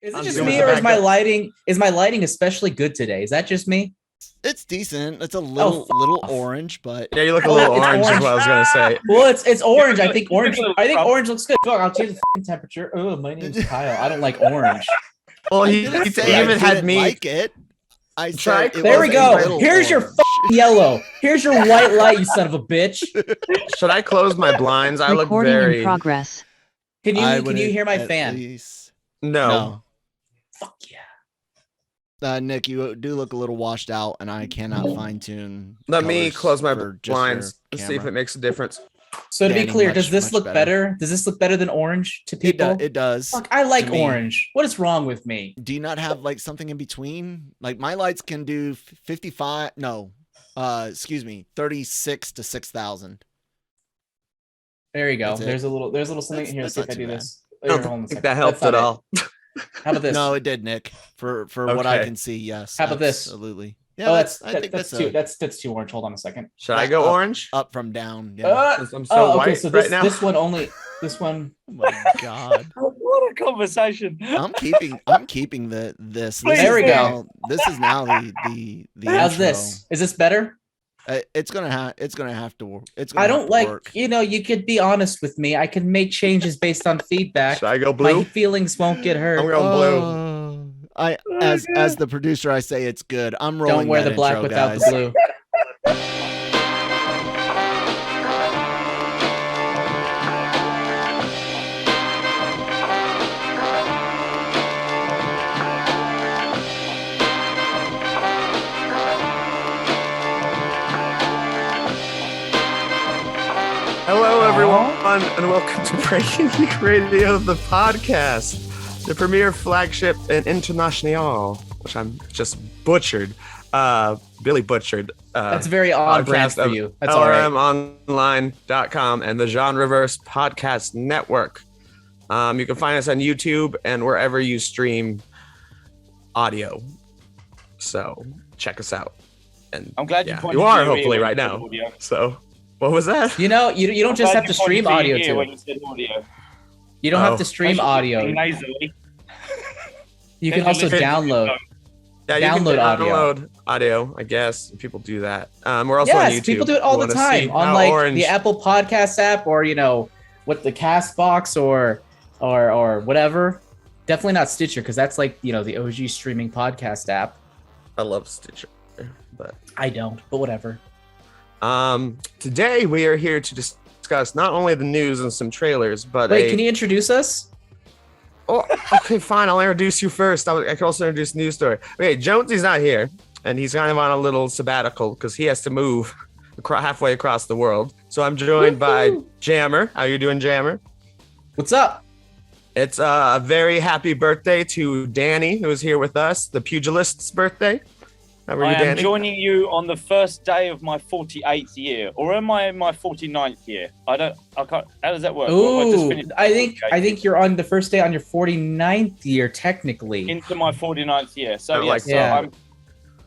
Is it just me, or is my lighting especially good today? Is that just me? It's decent. It's a little orange, but yeah, you look a little orange. Is what I was gonna say. Well, it's orange. I think orange looks good. Fuck, I'll change the temperature. Oh, my name's Kyle. I don't like orange. Well, he even had me like it. I tried. There we go. Here's your yellow. Here's your white light, you son of a bitch. Should I close my blinds? I look Recording very. in progress. Can you hear my fan? No. Fuck yeah. Nick, you do look a little washed out, and I cannot fine tune. Let me close my blinds to see if it makes a difference. So to be clear, does this look better? Does this look better than orange to people? It does. Fuck, I like orange. What is wrong with me? Do you not have like something in between? Like my lights can do 55. No, 36 to 6,000. There you go. There's a little something in here. Let's see if I do this. I don't think that helped at all. How about this? No, it did, Nick. For what I can see, yes. How about this? Absolutely. Yeah, I think that's too orange. Hold on a second. Should I go orange? Up from down. Yeah. I'm so white so right now. This one. Oh my god! What a conversation! I'm keeping this. There we go. This is now the. How's intro. this? Is this better? It's gonna have to work. I don't like. Work. You could be honest with me. I can make changes based on feedback. Should I go blue? My feelings won't get hurt. I'm going blue. As the producer, I say it's good. I'm rolling. Don't wear the black intro, without guys. the blue. Hello, everyone, and welcome to Breaking Geek Radio, the podcast. The premier flagship in international, which I'm just butchered, Billy butchered. That's very on brand for you. That's all right. LRMonline.com and the Genreverse Podcast Network. You can find us on YouTube and wherever you stream audio. So check us out. And I'm glad you are hopefully right now. Audio. So what was that? You don't just have to stream audio too. When you said audio. You don't have to stream audio. You can also download. Yeah, you can download audio. I guess people do that. We're also on YouTube. People do it all the time on like the Apple Podcast app, or what the Castbox or whatever. Definitely not Stitcher, because that's like the OG streaming podcast app. I love Stitcher, but I don't. But whatever. Today we are here to discuss not only the news and some trailers, but can you introduce us? Oh, okay, fine. I'll introduce you first. I can also introduce a news story. Okay, Jonesy's not here, and he's kind of on a little sabbatical because he has to move halfway across the world. So I'm joined by Jammer. How you doing, Jammer? What's up? It's a very happy birthday to Danny, who is here with us, the pugilist's birthday. How are you, Danny? I am joining you on the first day of my 48th year, or am I in my 49th year? I can't. How does that work? Ooh, I think you're on the first day on your 49th year, technically. Into my 49th year. So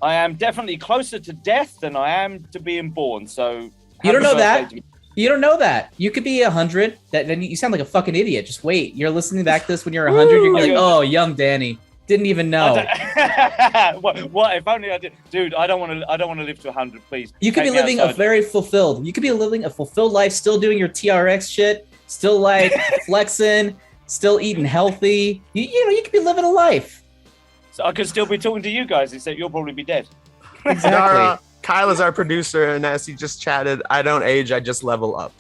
I am definitely closer to death than I am to being born. So you don't know that. You don't know that. You could be 100. Then you sound like a fucking idiot. Just wait. You're listening back to this when you're 100. You're like, oh, young Danny. Didn't even know. What if only I did, dude? I don't want to live to 100, please. You could be living a very fulfilled. You could be living a fulfilled life, still doing your TRX shit, still like flexing, still eating healthy. You could be living a life. So I could still be talking to you guys, except you'll probably be dead. Exactly. Kyle is our producer, and as he just chatted, I don't age, I just level up.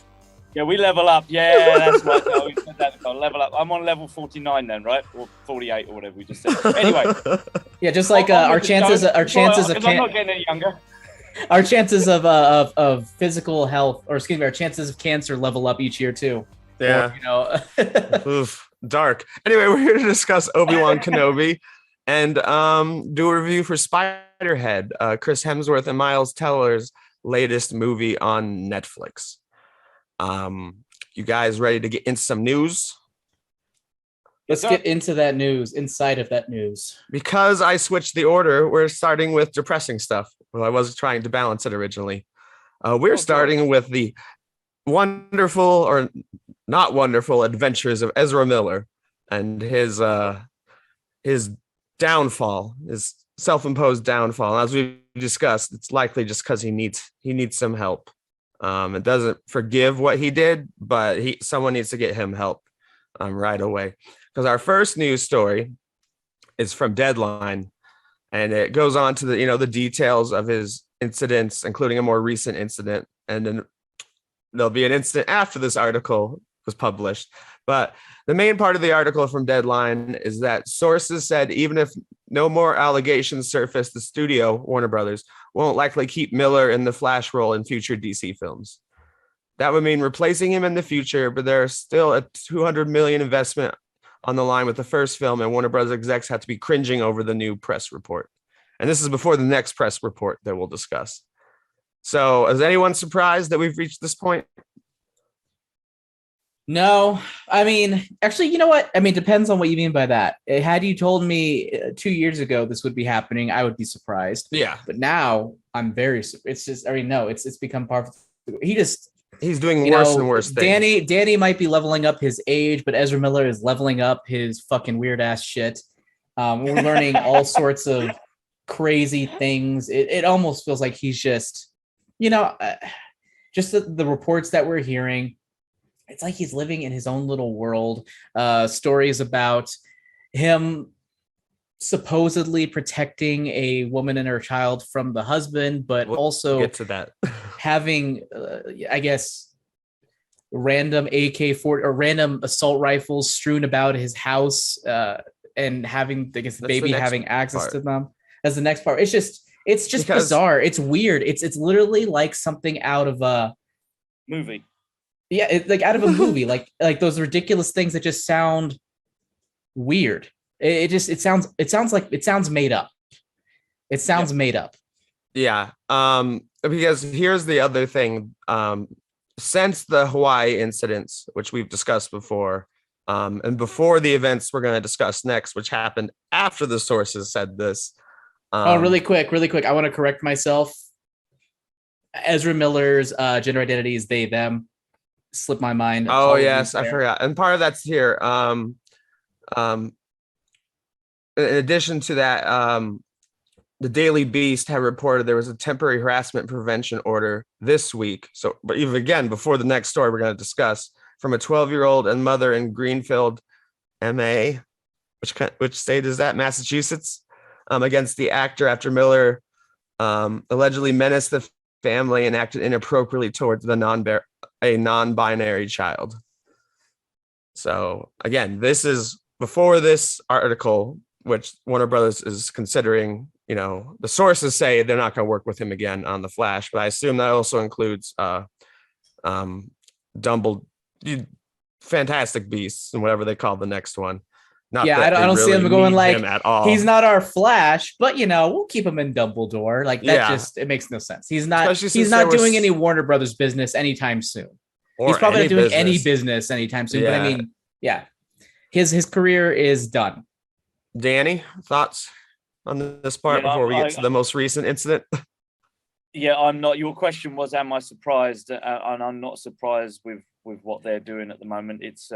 Yeah, we level up. Yeah, that's right. No, we said that. Level up. I'm on level 49 then, right? Or 48 or whatever we just said. Anyway. Yeah, just like our chances of I'm not getting any younger. Our chances of physical health, or excuse me, our chances of cancer level up each year too. Yeah. Oof, dark. Anyway, we're here to discuss Obi-Wan Kenobi and do a review for Spiderhead, Chris Hemsworth and Miles Teller's latest movie on Netflix. You guys ready to get into some news? Let's get into that news, inside of that news. Because I switched the order, we're starting with depressing stuff. Well, I was trying to balance it originally. We're starting with the wonderful or not wonderful adventures of Ezra Miller and his his downfall, his self-imposed downfall. And as we discussed, it's likely just because he needs some help. It doesn't forgive what he did, but someone needs to get him help right away. Because our first news story is from Deadline, and it goes on to the details of his incidents, including a more recent incident, and then there'll be an incident after this article was published. But the main part of the article from Deadline is that sources said even if no more allegations surface, the studio, Warner Brothers, won't likely keep Miller in the Flash role in future DC films. That would mean replacing him in the future, but there's still a $200 million investment on the line with the first film, and Warner Brothers execs have to be cringing over the new press report. And this is before the next press report that we'll discuss. So is anyone surprised that we've reached this point? No, I mean, actually, you know what? I mean, depends on what you mean by that. Had you told me 2 years ago this would be happening, I would be surprised. Yeah. But now I'm it's just, I mean, no, it's become part of, he's doing worse and worse things. Danny might be leveling up his age, but Ezra Miller is leveling up his fucking weird ass shit. We're learning all sorts of crazy things. It almost feels like he's just, just the reports that we're hearing. It's like he's living in his own little world. Stories about him supposedly protecting a woman and her child from the husband, but also get to that. having, I guess, random AK-40 or random assault rifles strewn about his house, and having, I guess, the baby having access to them. As the next part, it's just bizarre. It's weird. It's literally like something out of a movie. Yeah, it's like out of a movie, like those ridiculous things that just sound weird. It sounds made up. It sounds made up. Yeah. Because here's the other thing. Since the Hawaii incidents, which we've discussed before, and before the events we're going to discuss next, which happened after the sources said this. Really quick. I want to correct myself. Ezra Miller's gender identity is they, them. Slipped my mind. Oh, yes, I forgot. And part of that's here. In addition to that, the Daily Beast had reported there was a temporary harassment prevention order this week. So, but even again, before the next story we're going to discuss, from a 12-year-old and mother in Greenfield, MA, which state is that? Massachusetts, against the actor after Miller allegedly menaced the family and acted inappropriately towards a non-binary child. So again, this is before this article, which Warner Brothers is considering. The sources say they're not going to work with him again on the Flash, but I assume that also includes Fantastic Beasts and whatever they call the next one. I don't see him going like at all. He's not our Flash, but we'll keep him in Dumbledore. Like that it makes no sense. He's not doing any Warner Brothers business anytime soon. He's probably not doing any business anytime soon. Yeah. But I mean, his career is done. Danny, thoughts on this part before we get to the most recent incident? Yeah, I'm not. Your question was, am I surprised? And I'm not surprised with what they're doing at the moment. It's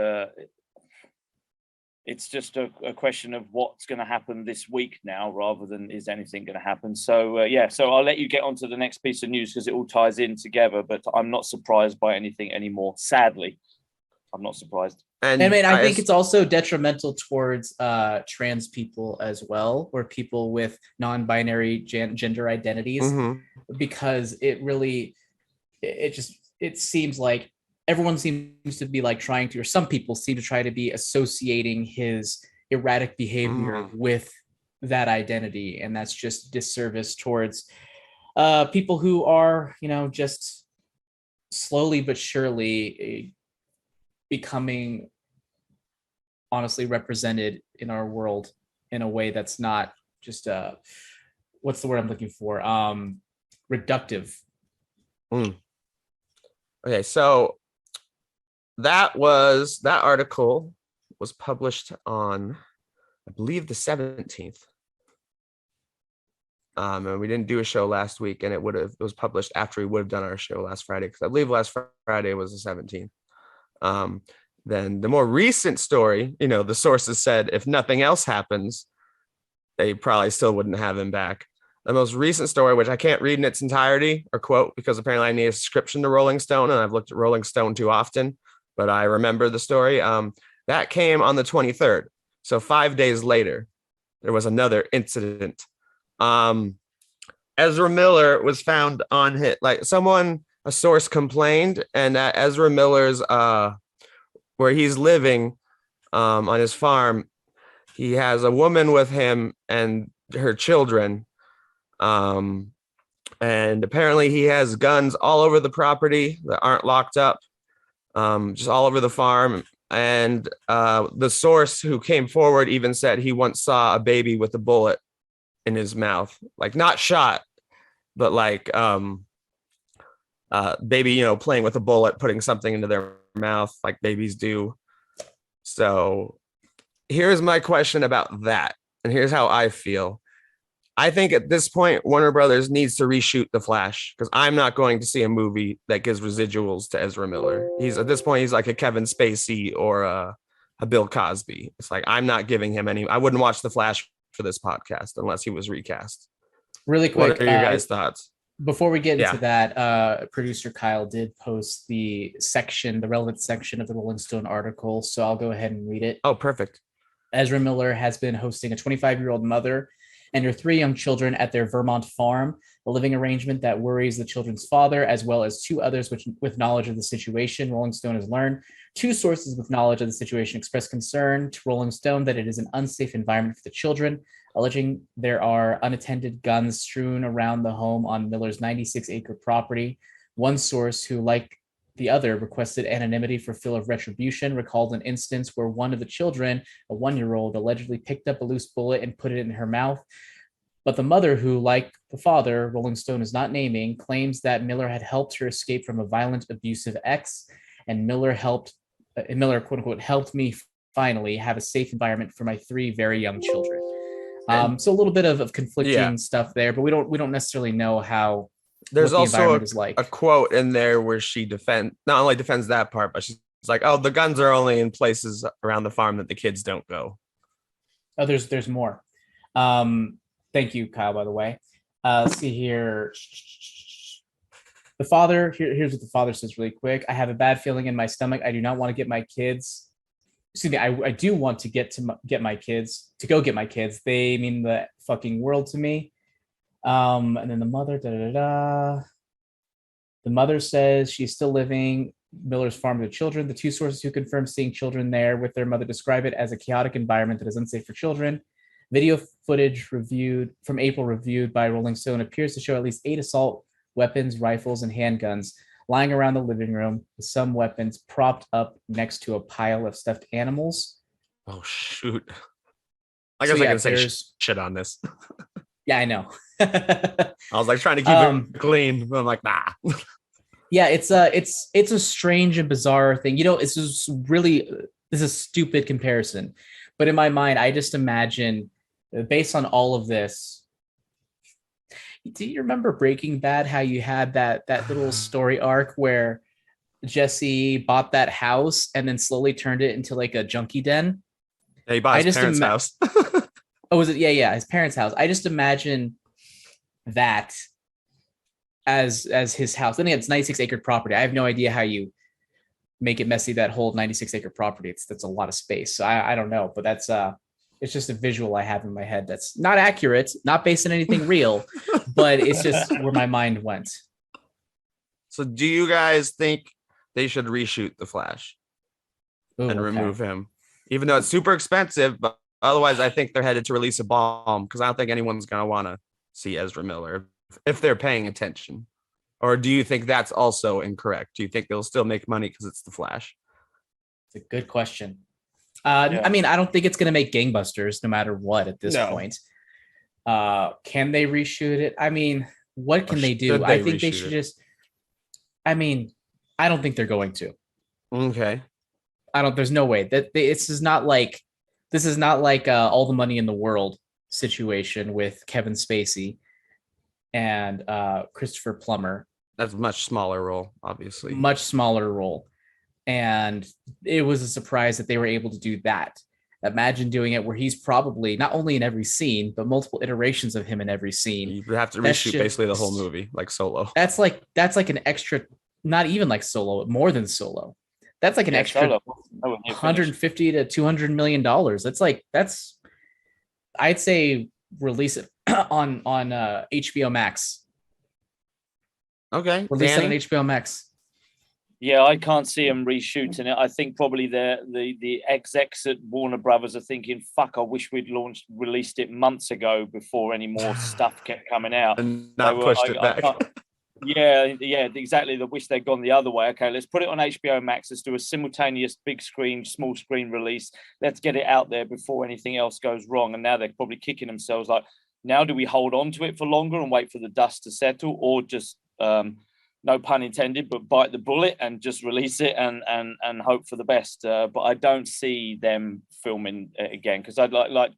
just a question of what's going to happen this week now, rather than is anything going to happen. So, so I'll let you get on to the next piece of news because it all ties in together, but I'm not surprised by anything anymore. Sadly, I'm not surprised. And I mean, I think it's also detrimental towards trans people as well, or people with non-binary gender identities, because it seems like everyone seems to be like trying to, or some people seem to try to be associating his erratic behavior with that identity. And that's just disservice towards people who are, just slowly but surely becoming honestly represented in our world in a way that's not just what's the word I'm looking for? Reductive. Okay, so that article was published on, I believe, the 17th. And we didn't do a show last week, and it was published after we would have done our show last Friday, because I believe last Friday was the 17th. Then the more recent story, the sources said if nothing else happens, they probably still wouldn't have him back. The most recent story, which I can't read in its entirety or quote because apparently I need a subscription to Rolling Stone, and I've looked at Rolling Stone too often, but I remember the story. That came on the 23rd. So 5 days later, there was another incident. Ezra Miller was found on hit. Like a source complained, and at Ezra Miller's, where he's living on his farm, he has a woman with him and her children. And apparently he has guns all over the property that aren't locked up, just all over the farm. And the source who came forward even said he once saw a baby with a bullet in his mouth, like not shot, but like baby, playing with a bullet, putting something into their mouth like babies do. So here's my question about that. And here's how I feel. I think at this point, Warner Brothers needs to reshoot The Flash, because I'm not going to see a movie that gives residuals to Ezra Miller. At this point, he's like a Kevin Spacey or a Bill Cosby. It's like, I'm not giving him any. I wouldn't watch The Flash for this podcast unless he was recast. Really quick. What are your guys' thoughts? Before we get into that, producer Kyle did post the relevant section of the Rolling Stone article. So I'll go ahead and read it. Oh, perfect. Ezra Miller has been hosting a 25-year-old mother and her 3 young children at their Vermont farm, a living arrangement that worries the children's father, as well as 2 others with knowledge of the situation. Rolling Stone has learned 2 sources with knowledge of the situation expressed concern to Rolling Stone that it is an unsafe environment for the children, alleging there are unattended guns strewn around the home on Miller's 96-acre property. One source, who, like the other, requested anonymity for fear of retribution, recalled an instance where one of the children, a 1-year-old, allegedly picked up a loose bullet and put it in her mouth. But the mother, who, like the father, Rolling Stone is not naming, claims that Miller had helped her escape from a violent, abusive ex, and Miller, quote unquote, helped me finally have a safe environment for my 3 very young children. So a little bit of conflicting stuff there, but we don't necessarily know how. There's also a quote in there where she not only defends that part, but she's like, "Oh, the guns are only in places around the farm that the kids don't go." Oh, there's more. Thank you, Kyle, by the way. Let's see here. The father, here's what the father says really quick. I have a bad feeling in my stomach. I do not want to get my kids. Excuse me. I do want to get my kids. They mean the fucking world to me. And then the mother, The mother says she's still living Miller's farm with the children. The 2 sources who confirm seeing children there with their mother describe it as a chaotic environment that is unsafe for children. Video footage from April reviewed by Rolling Stone appears to show at least 8 assault weapons, rifles, and handguns lying around the living room, with some weapons propped up next to a pile of stuffed animals. Oh, shoot. I guess I can say shit on this. Yeah, I know. I was like trying to keep it clean, but I'm like, nah. Yeah, it's a strange and bizarre thing. This is a stupid comparison, but in my mind, I just imagine, based on all of this, do you remember Breaking Bad? How you had that little story arc where Jesse bought that house and then slowly turned it into like a junkie den? Yeah, he bought his parents' house. Oh, was it? Yeah, his parents' house. I just imagine that as his house. Then it's 96-acre property. I have no idea how you make it messy, that whole 96-acre property. That's a lot of space. So I don't know, but that's it's just a visual I have in my head that's not accurate, not based on anything real, but it's just where my mind went. So do you guys think they should reshoot The Flash and remove him? Even though it's super expensive, but otherwise, I think they're headed to release a bomb, because I don't think anyone's going to want to see Ezra Miller if they're paying attention. Or do you think that's also incorrect? Do you think they'll still make money because it's The Flash? It's a good question. I mean, I don't think it's going to make gangbusters no matter what at this point. Can they reshoot it? I mean, what can they do? I think they should just... I mean, I don't think they're going to. Okay. There's no way. This is not like All the Money in the World situation with Kevin Spacey and Christopher Plummer. That's a much smaller role, obviously. Much smaller role. And it was a surprise that they were able to do that. Imagine doing it where he's probably not only in every scene, but multiple iterations of him in every scene. You would have to reshoot basically the whole movie, like Solo. That's like an extra, not even like Solo, more than Solo. That's like an extra 150 to 200 million dollars. That's I'd say release it on HBO Max. Okay, release it on HBO Max. Yeah, I can't see them reshooting it. I think probably the execs at Warner Brothers are thinking, "Fuck! I wish we'd released it months ago before any more stuff kept coming out and not pushed it back." Yeah, exactly. They wish they'd gone the other way. Okay, let's put it on HBO Max. Let's do a simultaneous big screen, small screen release. Let's get it out there before anything else goes wrong. And now they're probably kicking themselves like, now do we hold on to it for longer and wait for the dust to settle, or just no pun intended, but bite the bullet and just release it and hope for the best. But I don't see them filming it again, because I'd like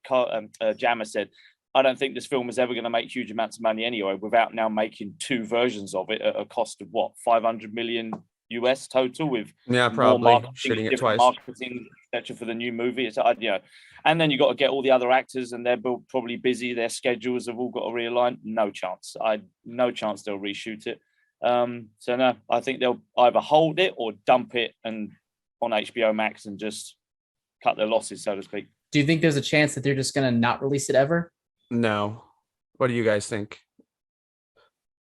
Jammer said, I don't think this film is ever going to make huge amounts of money anyway, without now making two versions of it at a cost of what, 500 million US total, with probably shooting it twice, marketing, etc. for the new movie. It's and then you got to get all the other actors, and they're probably busy. Their schedules have all got to realign. No chance they'll reshoot it. So no, I think they'll either hold it or dump it and on HBO Max and just cut their losses, so to speak. Do you think there's a chance that they're just going to not release it ever? No. What do you guys think?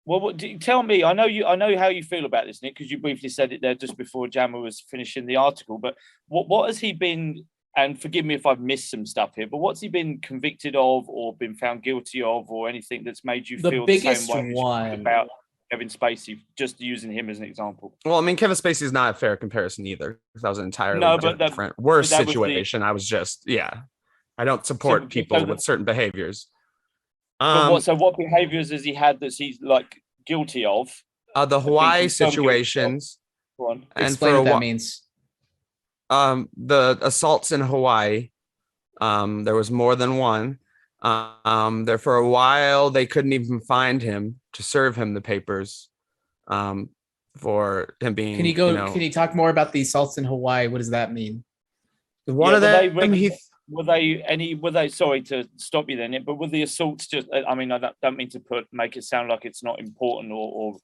Well, tell me. I know how you feel about this, Nick, because you briefly said it there just before Jammer was finishing the article. But what has he been? And forgive me if I've missed some stuff here, but what's he been convicted of, or been found guilty of, or anything that's made you feel the same way about Kevin Spacey? Just using him as an example. Well, I mean, Kevin Spacey is not a fair comparison either, because that was an entirely different, worse situation. I was just, I don't support people with certain behaviors. So what behaviors has he had that he's like guilty of? The Hawaii situations. Go on. Explain what that means. The assaults in Hawaii. There was more than one. There for a while they couldn't even find him to serve him the papers. For him being. Can you talk more about the assaults in Hawaii? What does that mean? One of them. Were they? Sorry to stop you then, but were the assaults just? I mean, I don't mean to make it sound like it's not important or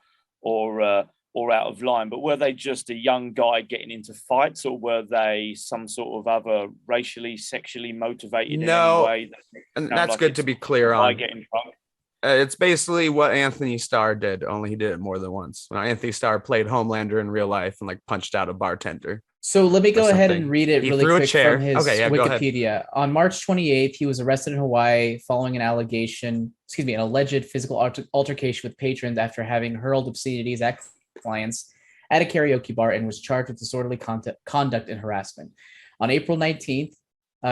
out of line, but were they just a young guy getting into fights, or were they some sort of other racially, sexually motivated? No, in any way and that's good to be clear on. Getting drunk? It's basically what Anthony Starr did, only he did it more than once. Anthony Starr played Homelander in real life and punched out a bartender. So let me go ahead and read it really quick from his Wikipedia. On March 28th, he was arrested in Hawaii following an alleged physical altercation with patrons after having hurled obscenities at clients at a karaoke bar, and was charged with disorderly conduct and harassment. On April 19th,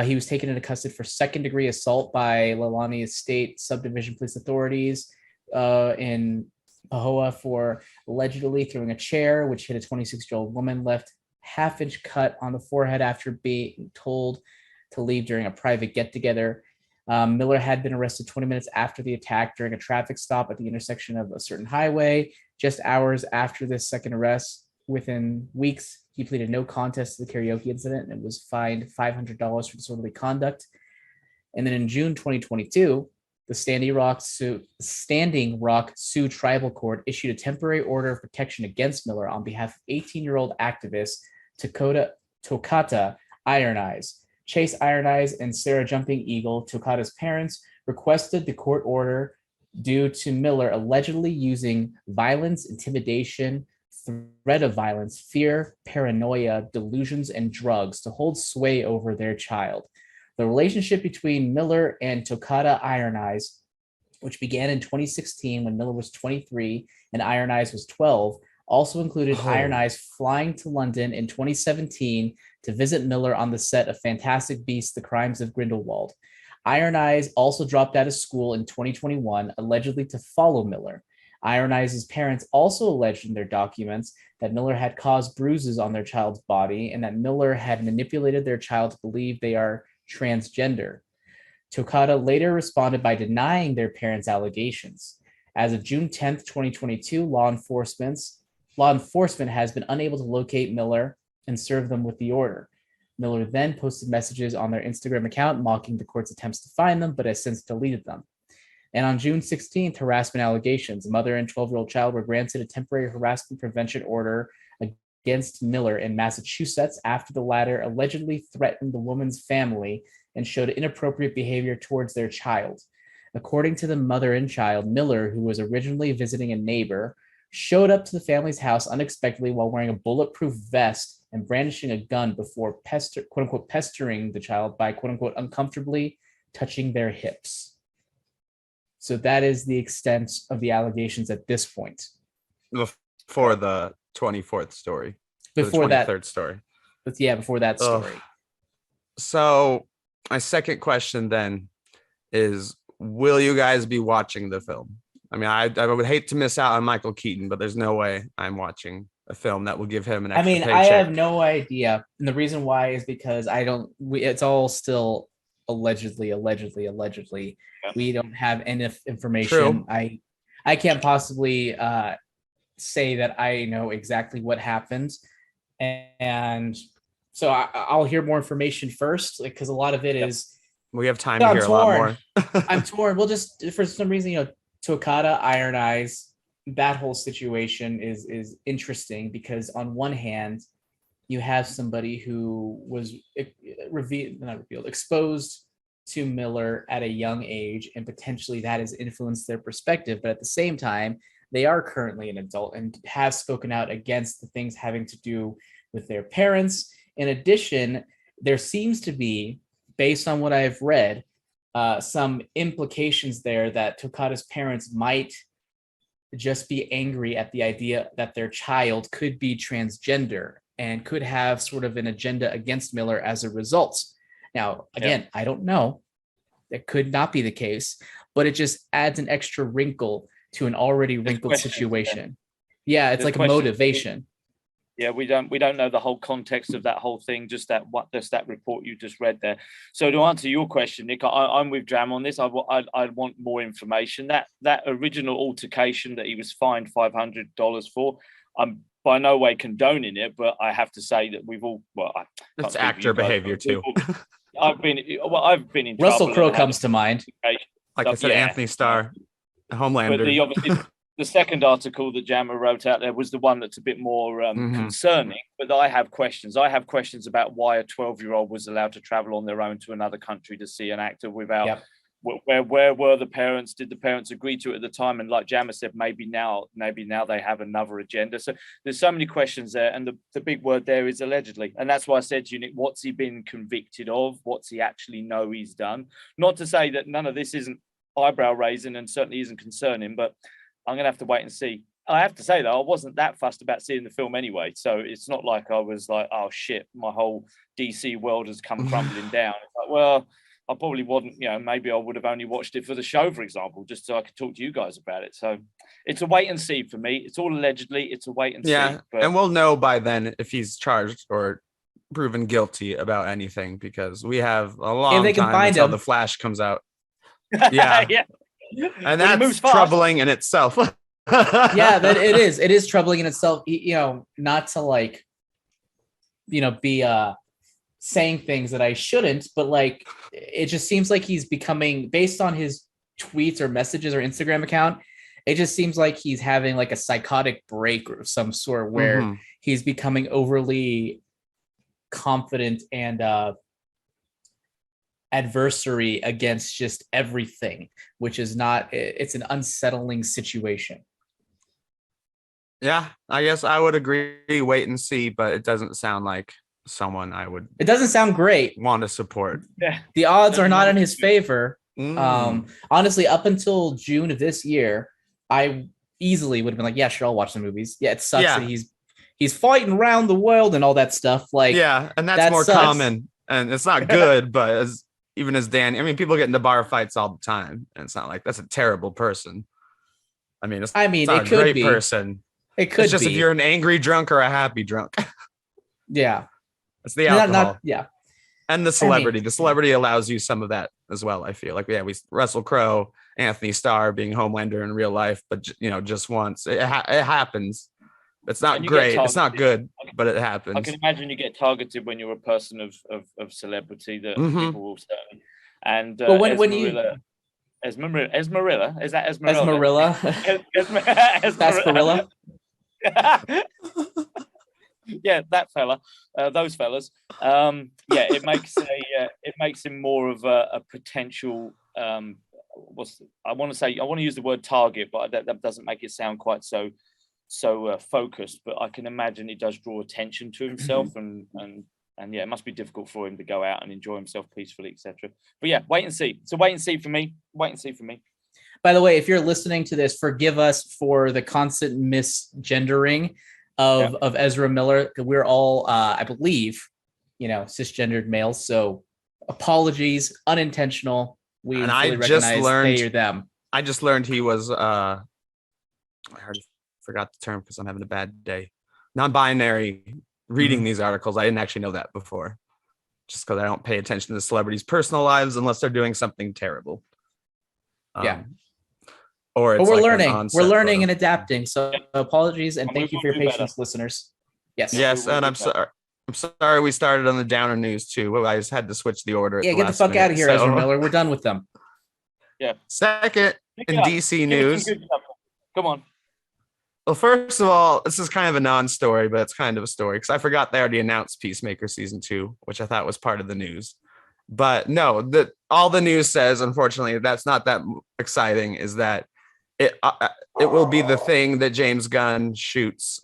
he was taken into custody for second-degree assault by Leilani State Subdivision Police Authorities in Pahoa for allegedly throwing a chair, which hit a 26-year-old woman, left half-inch cut on the forehead after being told to leave during a private get-together. Miller had been arrested 20 minutes after the attack during a traffic stop at the intersection of a certain highway. Just hours after this second arrest, within weeks, he pleaded no contest to the karaoke incident and was fined $500 for disorderly conduct. And then in June 2022, the Standing Rock Sioux Tribal Court issued a temporary order of protection against Miller on behalf of 18-year-old activist Tokata Iron Eyes. Chase Iron Eyes and Sarah Jumping Eagle, Tokata's parents, requested the court order due to Miller allegedly using violence, intimidation, threat of violence, fear, paranoia, delusions, and drugs to hold sway over their child. The relationship between Miller and Tokata Iron Eyes, which began in 2016 when Miller was 23 and Iron Eyes was 12, also included Iron Eyes flying to London in 2017 to visit Miller on the set of Fantastic Beasts: The Crimes of Grindelwald. Iron Eyes also dropped out of school in 2021, allegedly to follow Miller. Iron Eyes' parents also alleged in their documents that Miller had caused bruises on their child's body and that Miller had manipulated their child to believe they are transgender. Tokata later responded by denying their parents' allegations. As of June 10th, 2022, law enforcement has been unable to locate Miller and serve them with the order. Miller then posted messages on their Instagram account mocking the court's attempts to find them, but has since deleted them. And on June 16th, harassment allegations. A mother and 12-year-old child were granted a temporary harassment prevention order against Miller in Massachusetts after the latter allegedly threatened the woman's family and showed inappropriate behavior towards their child. According to the mother and child, Miller, who was originally visiting a neighbor, showed up to the family's house unexpectedly while wearing a bulletproof vest and brandishing a gun before quote-unquote pestering the child by quote-unquote uncomfortably touching their hips. So that is the extent of the allegations at this point. Before the 24th story. Before the 23rd story. But yeah, before that story. So my second question then is, will you guys be watching the film? I mean, I would hate to miss out on Michael Keaton, but there's no way I'm watching a film that will give him an extra paycheck. I have no idea. And the reason why is because it's all still allegedly. We don't have enough information. True. I can't possibly say that I know exactly what happened. And so I'll hear more information first, because a lot of it is. We have time to hear a lot more. I'm torn. We'll just, for some reason, Tokata, Iron Eyes, that whole situation is interesting because on one hand, you have somebody who was exposed to Miller at a young age, and potentially that has influenced their perspective. But at the same time, they are currently an adult and have spoken out against the things having to do with their parents. In addition, there seems to be, based on what I've read, some implications there that Tokata's parents might just be angry at the idea that their child could be transgender and could have sort of an agenda against Miller as a result. Now, again, I don't know. It could not be the case, but it just adds an extra wrinkle to an already wrinkled situation. Yeah, it's like a motivation. Yeah, we don't know the whole context of that whole thing, just that report you just read there. So to answer your question, Nick, I'm with Jam on this. I want more information. That original altercation that he was fined $500 for, I'm by no way condoning it, but I have to say that we've all it's actor behavior too. I've been in Russell Crowe comes to mind. Like I said, Anthony Starr, Homelander. But obviously the second article that Jammer wrote out there was the one that's a bit more concerning, but I have questions. I have questions about why a 12-year-old was allowed to travel on their own to another country to see an actor without, where were the parents? Did the parents agree to it at the time? And like Jammer said, maybe now they have another agenda. So there's so many questions there. And the big word there is allegedly. And that's why I said to you, Nick, what's he been convicted of? What's he actually know he's done? Not to say that none of this isn't eyebrow raising and certainly isn't concerning, but I'm going to have to wait and see. I have to say, though, I wasn't that fussed about seeing the film anyway. So it's not like I was like, oh, shit, my whole DC world has come crumbling down. It's like, well, I probably wouldn't, maybe I would have only watched it for the show, for example, just so I could talk to you guys about it. So it's a wait and see for me. It's all allegedly. It's a wait and see. Yeah, and we'll know by then if he's charged or proven guilty about anything, because we have a long time until The Flash comes out. Yeah. Yeah. And that's troubling in itself. Yeah, that it is. It is troubling in itself. Not to be saying things that I shouldn't, but it just seems like he's becoming, based on his tweets or messages or Instagram account, it just seems like he's having like a psychotic break of some sort where he's becoming overly confident and adversary against just everything, which is not, it's an unsettling situation. Yeah, I guess I would agree, wait and see, but it doesn't sound like someone I would. It doesn't sound great. Want to support. Yeah, the odds are not in his favor. Honestly, up until June of this year, I easily would have been like, yeah, sure, I'll watch the movies. Yeah, it sucks that he's fighting around the world and all that stuff. And that's more common, and it's not good, but even as Dan, people get into bar fights all the time, and it's not like that's a terrible person. It's not a great person. It could just be. If you're an angry drunk or a happy drunk. Yeah. It's the alcohol. Yeah. And the celebrity. The celebrity allows you some of that as well, I feel like. Yeah, Russell Crowe, Anthony Starr being Homelander in real life, but just once. It happens. It's not great. It's not good, but it happens. I can imagine you get targeted when you're a person of celebrity that people will certainly. And but when Esmerilla, is that Esmerilla? Esmerilla. Yeah, that fella, those fellas. It makes him more of a potential. I want to use the word target, but that doesn't make it sound quite so focused. But I can imagine it does draw attention to himself, and it must be difficult for him to go out and enjoy himself peacefully, etc. But yeah, wait and see. So wait and see for me. By the way, if you're listening to this, forgive us for the constant misgendering of Ezra Miller. We're all, I believe, cisgendered males. So apologies, unintentional. We recognize they or them. I just learned he was. I already forgot the term because I'm having a bad day. Non-binary. Reading these articles, I didn't actually know that before. Just because I don't pay attention to the celebrities' personal lives unless they're doing something terrible. Or it's we're learning. We're learning and adapting. So apologies and thank you for your patience, listeners. Yes, and I'm sorry. I'm sorry we started on the downer news too. I just had to switch the order. Yeah, get the fuck out of here, Ezra Miller. We're done with them. Yeah. Second, in DC news. Come on. Well, first of all, this is kind of a non-story, but it's kind of a story because I forgot they already announced Peacemaker season 2, which I thought was part of the news. But no, all the news says, unfortunately, that's not that exciting. Is that it will be the thing that James Gunn shoots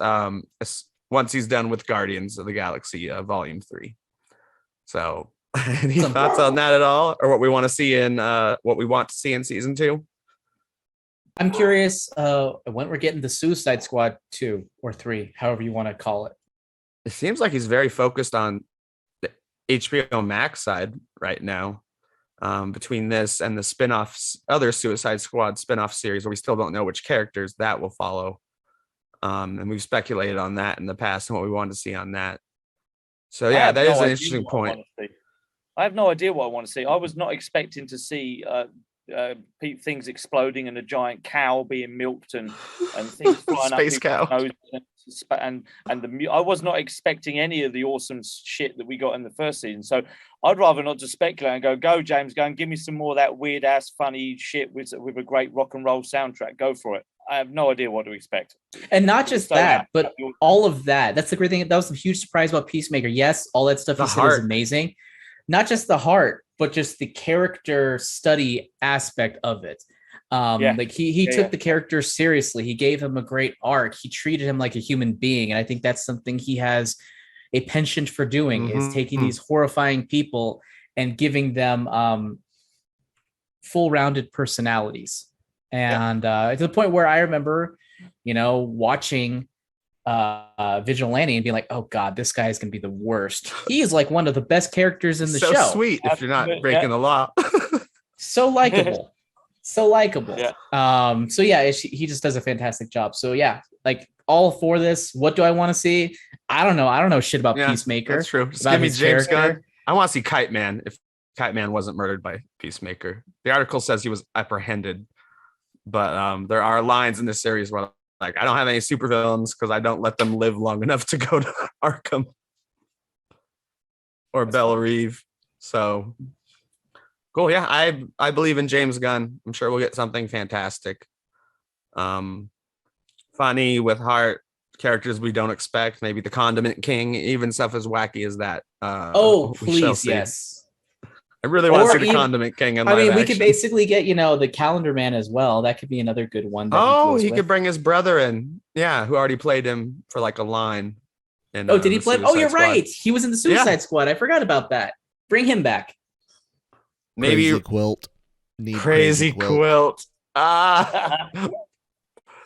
once he's done with Guardians of the Galaxy Volume 3. So, any thoughts on that at all, or what we want to see in season 2? I'm curious when we're getting the Suicide Squad 2 or 3, however you want to call it. It seems like he's very focused on the HBO Max side right now, between this and the spin-offs, other Suicide Squad spin-off series where we still don't know which characters that will follow. And we've speculated on that in the past and what we wanted to see on that. So yeah, that is an interesting point. I have no idea what I want to see. I was not expecting to see things exploding and a giant cow being milked and things flying Space up cow. and I was not expecting any of the awesome shit that we got in the first season. So I'd rather not just speculate and go James, go and give me some more of that weird ass funny shit with a great rock and roll soundtrack. Go for it. I have no idea what to expect. And not just that, but all of that. That's the great thing. That was a huge surprise about Peacemaker. Yes, all that stuff he said is amazing. Not just the heart, but just the character study aspect of it. Like he took the character seriously. He gave him a great arc. He treated him like a human being. And I think that's something he has a penchant for doing, is taking these horrifying people and giving them full-rounded personalities. And to the point where I remember, watching Vigilante and being like, oh God, this guy is going to be the worst. He is like one of the best characters in the show. So sweet if you're not breaking the law. So likable. So likable. Yeah. He just does a fantastic job. So yeah, like all for this. What do I want to see? I don't know. I don't know shit about Peacemaker. That's true. Just give me James Gunn. I want to see Kite Man if Kite Man wasn't murdered by Peacemaker. The article says he was apprehended, but there are lines in this series where like I don't have any supervillains because I don't let them live long enough to go to Arkham or Bella Reeve. So cool. Yeah, I believe in James Gunn. I'm sure we'll get something fantastic. Funny with heart, characters we don't expect. Maybe the Condiment King, even stuff as wacky as that. Please, yes. I really want to see the Condiment King. We could basically get, the Calendar Man as well. That could be another good one. He could bring his brother in. Yeah, who already played him for like a line. Did he play? Oh, you're right. He was in the Suicide Squad. I forgot about that. Bring him back. Maybe Crazy Quilt. Crazy Quilt.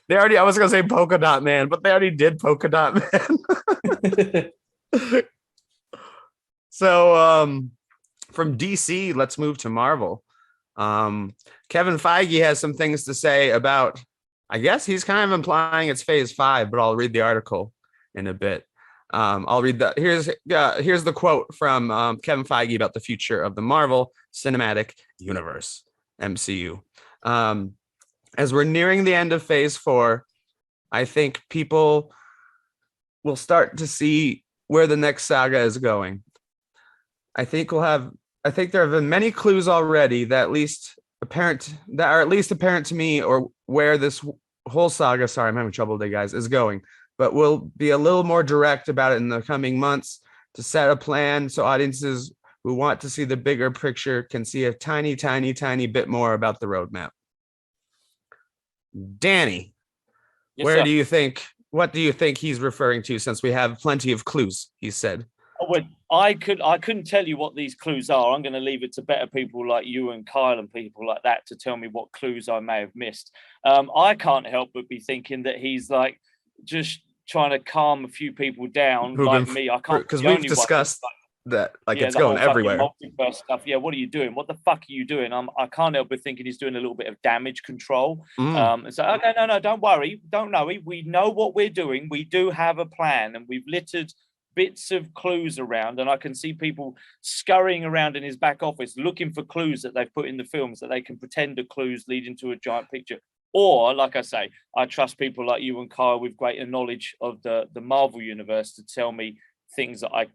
They already. I was gonna say Polka Dot Man, but they already did Polka Dot Man. So, from DC, let's move to Marvel. Kevin Feige has some things to say about. I guess he's kind of implying it's Phase 5, but I'll read the article in a bit. I'll read that. Here's the quote from Kevin Feige about the future of the Marvel Cinematic Universe, MCU. As we're nearing the end of Phase 4, I think people we'll start to see where the next saga is going. I think there have been many clues already that are at least apparent to me, or where this whole saga, sorry, I'm having trouble today, guys, is going. But we'll be a little more direct about it in the coming months to set a plan so audiences who want to see the bigger picture can see a tiny, tiny, tiny bit more about the roadmap. Danny, Yes, what sir. do you think he's referring to, since we have plenty of clues, he said? Well, I couldn't tell you what these clues are. I'm going to leave it to better people like you and Kyle and people like that to tell me what clues I may have missed. I can't help but be thinking that he's like just trying to calm a few people down, like me. I can't, because we've discussed that, like, it's going everywhere. Multiverse stuff. Yeah, what are you doing? What the fuck are you doing? I can't help but thinking he's doing a little bit of damage control. And so, okay, no, don't worry, don't know. We know what we're doing. We do have a plan, and we've littered bits of clues around, and I can see people scurrying around in his back office looking for clues that they've put in the films that they can pretend are clues leading to a giant picture. Or, like I say, I trust people like you and Kyle with greater knowledge of the Marvel universe to tell me things that I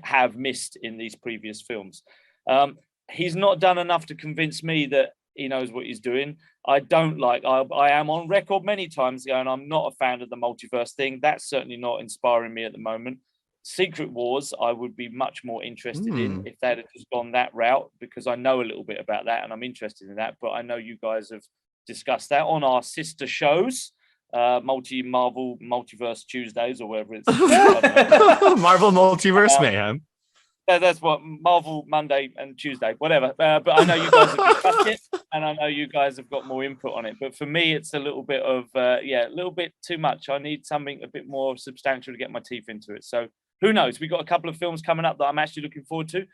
have missed in these previous films. He's not done enough to convince me that he knows what he's doing. I am on record many times going, I'm not a fan of the multiverse thing. That's certainly not inspiring me at the moment. Secret Wars, I would be much more interested in if they had just gone that route, because I know a little bit about that and I'm interested in that. But I know you guys have discussed that on our sister shows, Marvel Multiverse Tuesdays, or whatever it's Marvel Multiverse Mayhem. That's what Marvel Monday and Tuesday, whatever. But I know you guys have discussed it, and I know you guys have got more input on it. But for me, it's a little bit of a little bit too much. I need something a bit more substantial to get my teeth into it. So who knows? We've got a couple of films coming up that I'm actually looking forward to,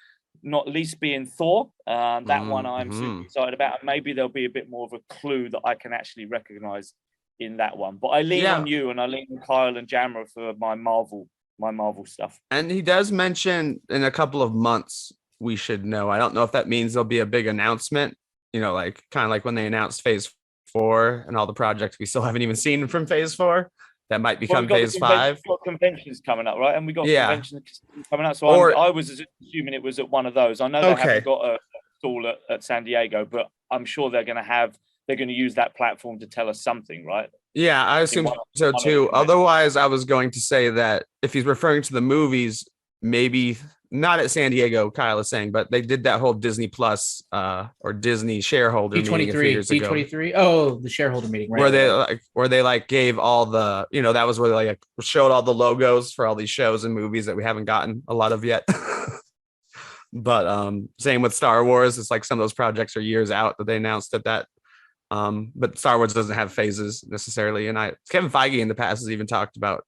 not least being Thor. That one I'm super excited about. And maybe there'll be a bit more of a clue that I can actually recognize in that one. But I lean on you, and I lean on Kyle and Jammer for my Marvel stuff. And he does mention in a couple of months we should know. I don't know if that means there'll be a big announcement, like kind of like when they announced Phase 4 and all the projects we still haven't even seen from Phase 4 that might become Phase 5. We've got conventions coming up, right? And we got conventions coming up. So I was assuming it was at one of those. I know they haven't got a stall at San Diego, but I'm sure they're going to use that platform to tell us something, right? Yeah, I assume so too. Otherwise, I was going to say that if he's referring to the movies, maybe not at San Diego, Kyle is saying, but they did that whole Disney Plus or Disney shareholder meeting a few years ago. D23. Oh, the shareholder meeting, right? Where they gave all the, that was where they showed all the logos for all these shows and movies that we haven't gotten a lot of yet. But same with Star Wars. It's like some of those projects are years out that they announced that. But Star Wars doesn't have phases necessarily. And Kevin Feige in the past has even talked about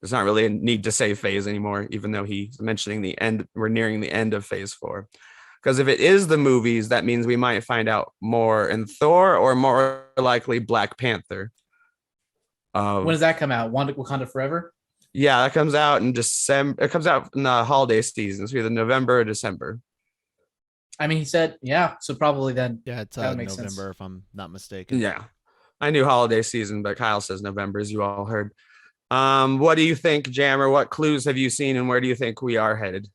there's not really a need to say phase anymore, even though he's mentioning the end. We're nearing the end of Phase 4. Because if it is the movies, that means we might find out more in Thor, or more likely Black Panther. When does that come out? Wakanda Forever? Yeah, that comes out in December. It comes out in the holiday season. So either November or December. I mean, he said, so probably then. Yeah, it's November, if I'm not mistaken. Yeah, I knew holiday season, but Kyle says November, as you all heard. What do you think, Jammer? What clues have you seen, and where do you think we are headed?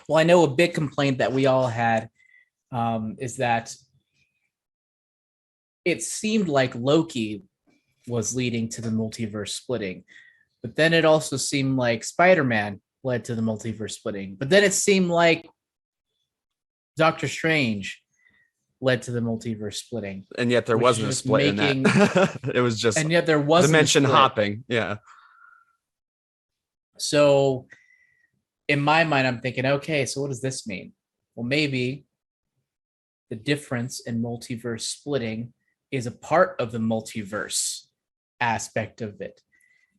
Well, I know a big complaint that we all had is that it seemed like Loki was leading to the multiverse splitting, but then it also seemed like Spider-Man led to the multiverse splitting, but then it seemed like Doctor Strange led to the multiverse splitting, and yet there wasn't a split in that. It was just, and yet there wasn't dimension hopping. Yeah. So in my mind, I'm thinking, okay, so what does this mean? Well, maybe the difference in multiverse splitting is a part of the multiverse aspect of it.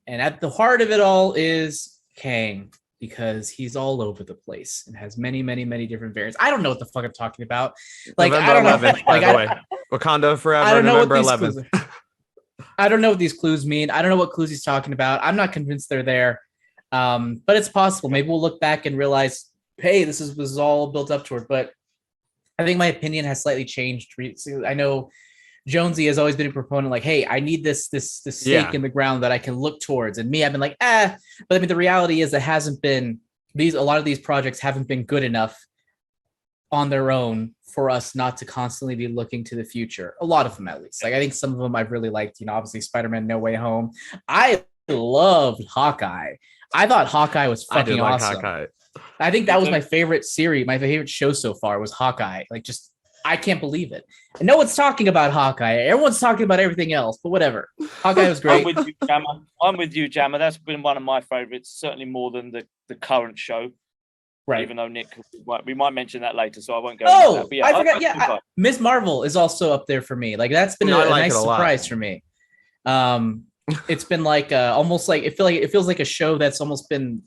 And at the heart of it all is Kang, because he's all over the place and has many, many, many different variants. I don't know what the fuck I'm talking about. November I don't 11th, know. by the way. Wakanda Forever, I don't know November what 11th. I don't know what these clues mean. I don't know what clues he's talking about. I'm not convinced they're there. But it's possible. Maybe we'll look back and realize, hey, this was all built up toward. But I think my opinion has slightly changed. I know Jonesy has always been a proponent, like, hey, I need this stake in the ground that I can look towards. And me, I've been like, but I mean, the reality is that hasn't been a lot of these projects haven't been good enough on their own for us not to constantly be looking to the future. A lot of them, at least. Like, I think some of them I've really liked, obviously Spider-Man No Way Home. I loved Hawkeye. I thought Hawkeye was fucking awesome. Hawkeye. I think that was my favorite series. My favorite show so far was Hawkeye. Like, just, I can't believe it. And no one's talking about Hawkeye. Everyone's talking about everything else, but whatever. Hawkeye was great. I'm with you, Jammer. That's been one of my favorites, certainly more than the current show. Right. Even though Nick, we might mention that later, so I won't go into that. But yeah, I forgot. Yeah, Miss Marvel is also up there for me. Like, that's been a nice surprise for me. It's been like almost like it feels like a show that's almost been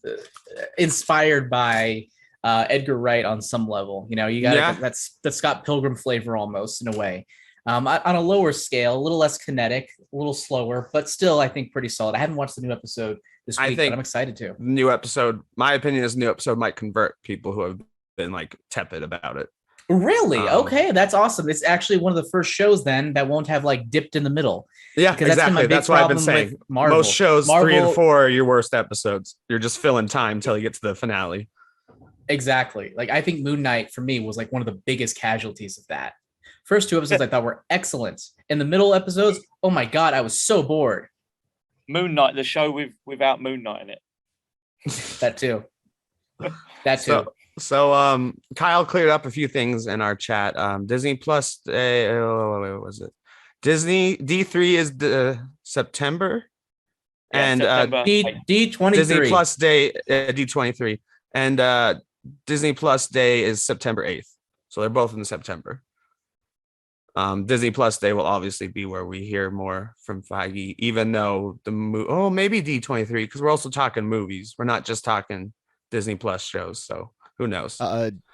inspired by Edgar Wright on some level. You got that's Scott Pilgrim flavor almost in a way. On a lower scale, a little less kinetic, a little slower, but still I think pretty solid. I haven't watched the new episode this week, but I'm excited to. New episode, my opinion is the new episode might convert people who have been like tepid about it. Really? Okay, that's awesome. It's actually one of the first shows then that won't have like dipped in the middle. Yeah, exactly. That's what I've been saying. Most shows, Marvel, 3 and 4 are your worst episodes. You're just filling time until you get to the finale. Exactly. Like, I think Moon Knight for me was like one of the biggest casualties of that. First 2 episodes I thought were excellent. In the middle episodes, oh my God, I was so bored. Moon Knight, the show without Moon Knight in it. That too. That too. So Kyle cleared up a few things in our chat. Disney Plus, what was it? Disney D3 is September, and D23. Disney Plus Day D23, and Disney Plus Day is September 8th. So they're both in September. Disney Plus Day will obviously be where we hear more from Feige, even though maybe D23, because we're also talking movies. We're not just talking Disney Plus shows. So who knows?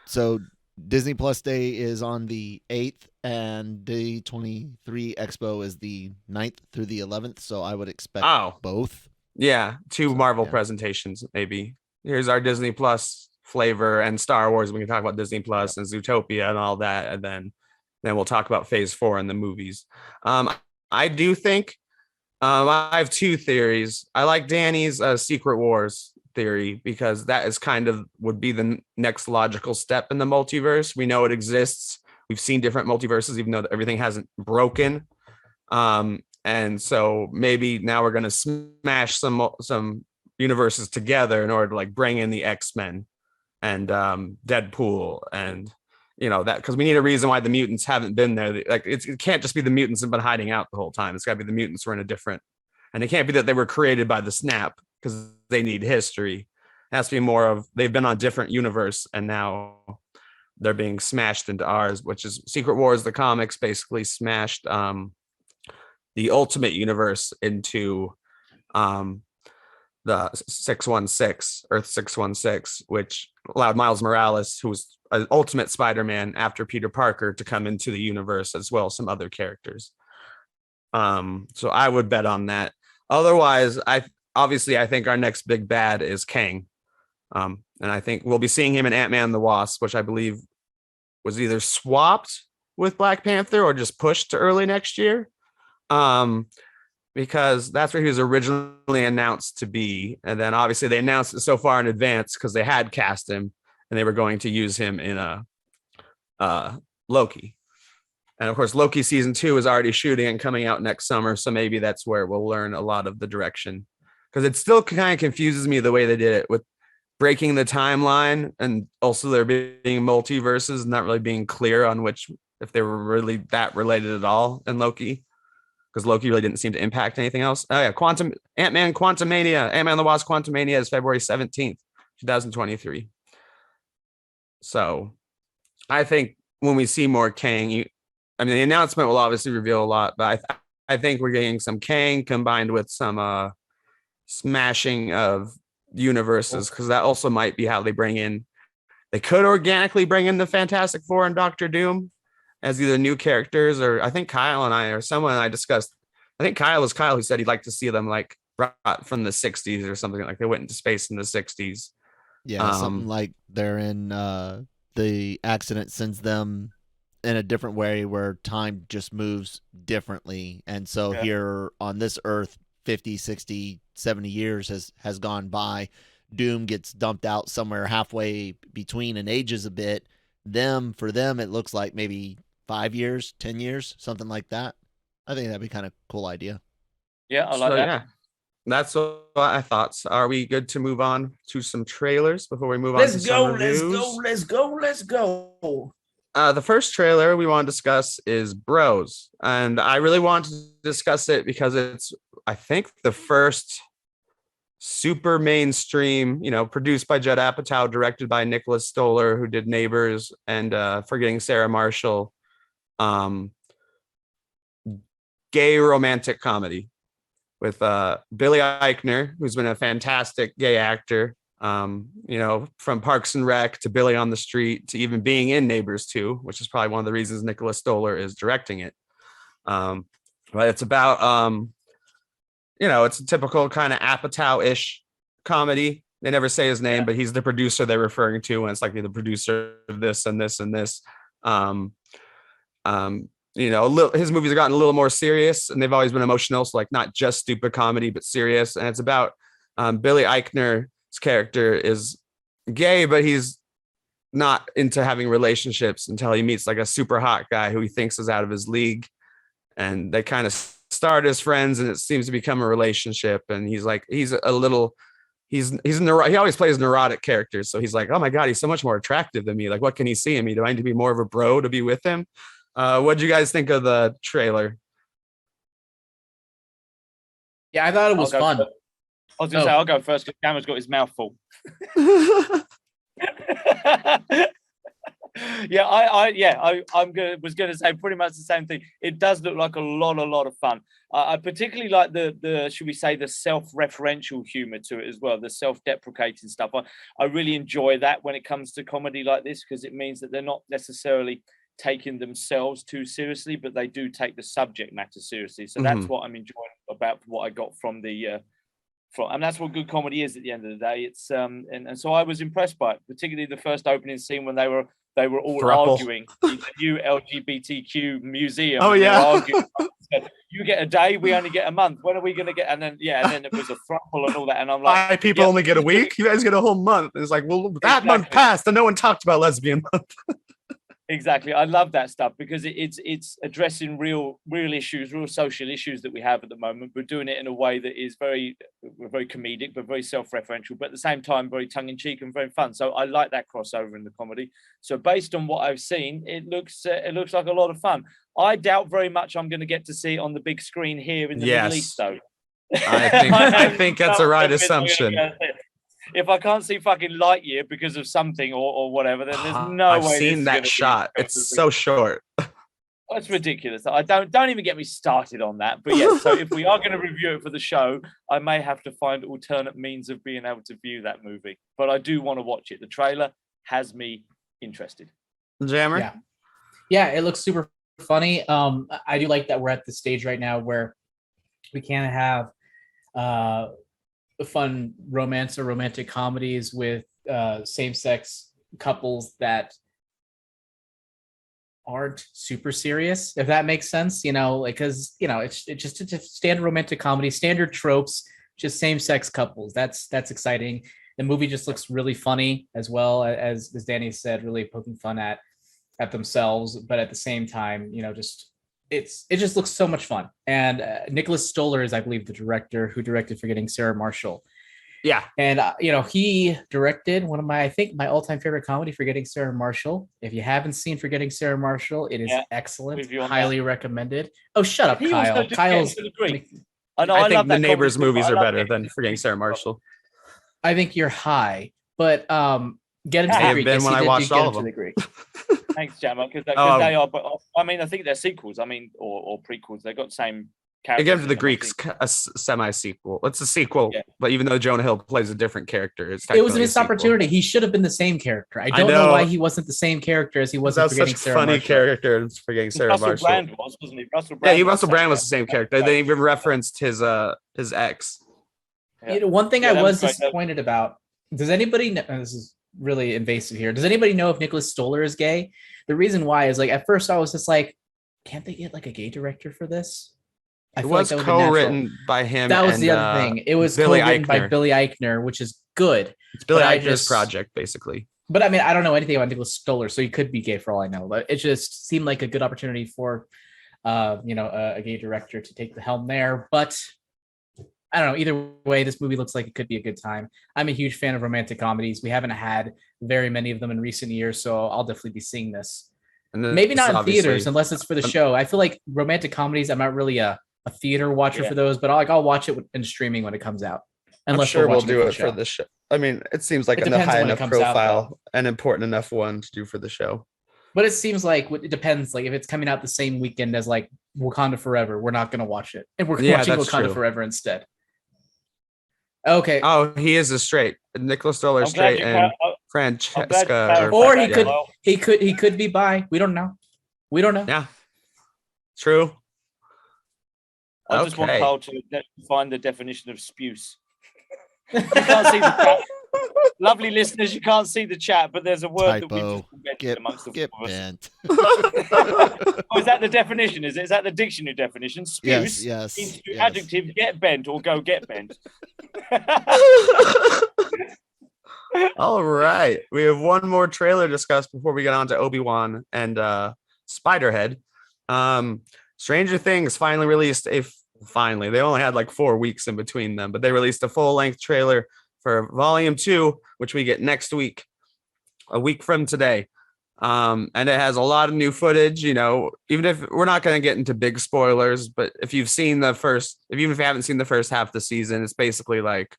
So Disney Plus Day is on the 8th, and D23 Expo is the 9th through the 11th. So I would expect both. Yeah, 2 Marvel presentations, maybe. Here's our Disney Plus flavor and Star Wars. We can talk about Disney Plus and Zootopia and all that, and then we'll talk about Phase 4 and the movies. I do think I have 2 theories. I like Danny's Secret Wars theory, because that is would be the next logical step in the multiverse. We know it exists. We've seen different multiverses, even though everything hasn't broken. And so maybe now we're going to smash some universes together in order to like bring in the X-Men and Deadpool and that, because we need a reason why the mutants haven't been there. Like, it can't just be the mutants have been hiding out the whole time. It's got to be the mutants were in a different, and it can't be that they were created by the snap, because they need history. It has to be more of they've been on different universe and now they're being smashed into ours, which is Secret Wars. The comics basically smashed the Ultimate Universe into the 616, Earth 616, which allowed Miles Morales, who was an Ultimate Spider-Man after Peter Parker, to come into the universe, as well as some other characters. So I would bet on that. Otherwise, I think our next big bad is Kang. And I think we'll be seeing him in Ant-Man and the Wasp, which I believe was either swapped with Black Panther or just pushed to early next year. Because that's where he was originally announced to be. And then obviously they announced it so far in advance because they had cast him and they were going to use him in Loki. And of course, Loki season 2 is already shooting and coming out next summer. So maybe that's where we'll learn a lot of the direction, because it still kind of confuses me the way they did it with breaking the timeline and also there being multiverses, not really being clear on if they were really that related at all in Loki. Because Loki really didn't seem to impact anything else. Oh yeah, Ant-Man Quantumania. Ant-Man and the Wasp Quantumania is February 17th, 2023. So I think when we see more Kang, the announcement will obviously reveal a lot, but I think we're getting some Kang combined with some smashing of universes, because that also might be how they could organically bring in the Fantastic Four and Doctor Doom as either new characters, or I think Kyle and I, or someone I discussed, I think Kyle who said he'd like to see them like brought from the 60s or something, like they went into space in the 60s. Yeah, something like they're in the accident sends them in a different way where time just moves differently. And so here on this earth, 50, 60, 70 years has gone by. Doom gets dumped out somewhere halfway between and ages a bit. For them, it looks like maybe 5 years, 10 years, something like that. I think that'd be kind of cool idea. Yeah, I like that. Yeah, that's what I thought. So are we good to move on to some trailers before we move on to some reviews? Let's go. The first trailer we want to discuss is Bros. And I really want to discuss it because it's, I think, the first super mainstream, produced by Judd Apatow, directed by Nicholas Stoller, who did Neighbors and Forgetting Sarah Marshall, gay romantic comedy with Billy Eichner, who's been a fantastic gay actor, from Parks and Rec to Billy on the Street to even being in Neighbors 2, which is probably one of the reasons Nicholas Stoller is directing it. But it's about it's a typical kind of Apatow-ish comedy. They never say his name, but he's the producer they're referring to, and it's like the producer of this and this and this. His movies have gotten a little more serious, and they've always been emotional. So like not just stupid comedy, but serious. And it's about Billy Eichner's character is gay, but he's not into having relationships until he meets like a super hot guy who he thinks is out of his league. And they kind of start as friends, and it seems to become a relationship. And he always plays neurotic characters. So he's like, oh my God, he's so much more attractive than me. Like, what can he see in me? Do I need to be more of a bro to be with him? What did you guys think of the trailer? Yeah, I thought it was fun. I was going to say, I'll go first because Cameron's got his mouth full. Yeah, I was going to say pretty much the same thing. It does look like a lot of fun. I particularly like the should we say the self-referential humor to it as well, the self-deprecating stuff. I really enjoy that when it comes to comedy like this, because it means that they're not necessarily taking themselves too seriously, but they do take the subject matter seriously. So that's what I'm enjoying about what I got from and that's what good comedy is at the end of the day. It's and so I was impressed by it, particularly the first opening scene when they were all arguing in the new LGBTQ museum. Oh yeah. You get a day, we only get a month. When are we going to get? And then it was a throuple and all that. And I'm like, why people only get a week? You guys get a whole month. It's like, well, that month passed and no one talked about lesbian month. Exactly. I love that stuff because it's addressing real issues, real social issues that we have at the moment, but doing it in a way that is very, very comedic, but very self-referential, but at the same time, very tongue-in-cheek and very fun. So I like that crossover in the comedy. So based on what I've seen, it looks like a lot of fun. I doubt very much I'm going to get to see it on the big screen here in the Middle East, though. I think that's a right assumption. If I can't see fucking Lightyear because of something or whatever, then there's no way. I've seen that shot. It's so short. That's ridiculous. I don't even get me started on that. But yeah, so if we are going to review it for the show, I may have to find alternate means of being able to view that movie. But I do want to watch it. The trailer has me interested. Jammer? Yeah, it looks super funny. I do like that we're at the stage right now where we can't have fun romance or romantic comedies with same-sex couples that aren't super serious, if that makes sense, because it's just a standard romantic comedy, standard tropes, just same-sex couples. That's exciting. The movie just looks really funny as well, as Danny said, really poking fun at themselves, but at the same time, it just looks so much fun. And Nicholas Stoller is, I believe, the director who directed Forgetting Sarah Marshall. Yeah. And, he directed one of my all-time favorite comedy, Forgetting Sarah Marshall. If you haven't seen Forgetting Sarah Marshall, it is excellent. Highly recommended. Oh, shut up, Kyle. Kyle's... I think the Neighbors movies are better than Forgetting Sarah Marshall. I think you're high, but get him to the Greek. Been when I watched all of them. Thanks, Jammer, because they are. But I mean, I think they're sequels. I mean, or prequels. They got the same characters. Again, to the Greeks, a semi-sequel. It's a sequel, but even though Jonah Hill plays a different character, it was a missed opportunity. He should have been the same character. I don't know why he wasn't the same character as he was in Forgetting Sarah Marshall. Funny character in Forgetting Sarah Marshall. Russell Brand wasn't he? Russell Brand was the same character. They even referenced his ex. One thing I was disappointed about. Does anybody know? This is really invasive here. Does anybody know if Nicholas Stoller is gay? The reason why is like at first I was just like, can't they get like a gay director for this? It was co-written by him. That was the other thing. It was co-written by Billy Eichner, which is good. It's Billy Eichner's project, basically. But I mean, I don't know anything about Nicholas Stoller, so he could be gay for all I know. But it just seemed like a good opportunity for, a gay director to take the helm there. But I don't know. Either way, this movie looks like it could be a good time. I'm a huge fan of romantic comedies. We haven't had very many of them in recent years, so I'll definitely be seeing this. And maybe not in theaters unless it's for the show. I feel like romantic comedies, I'm not really a theater watcher for those, but I'll watch it in streaming when it comes out. I'm sure we'll do it for the show. I mean, it seems like a high enough profile and important enough one to do for the show. But it seems like it depends. Like if it's coming out the same weekend as like Wakanda Forever, we're not going to watch it. And we're watching Wakanda Forever instead. Okay. Oh, he is a straight. Nicholas Stoller straight, and Francesca. Or he could be bi. We don't know. Yeah, true. I just want Carl to find the definition of spuse. You can't see the chat. Lovely listeners, you can't see the chat, but there's a word that we've just mentioned amongst the four of us. Oh, is that the definition? Is that the dictionary definition? Spuse means to adjective get bent or go get bent. All right. We have one more trailer to discuss before we get on to Obi-Wan and Spiderhead. Stranger Things finally released they only had like 4 weeks in between them, but they released a full-length trailer for Volume 2, which we get next week, a week from today. And it has a lot of new footage, even if we're not going to get into big spoilers, but if you've seen even if you haven't seen the first half of the season, it's basically like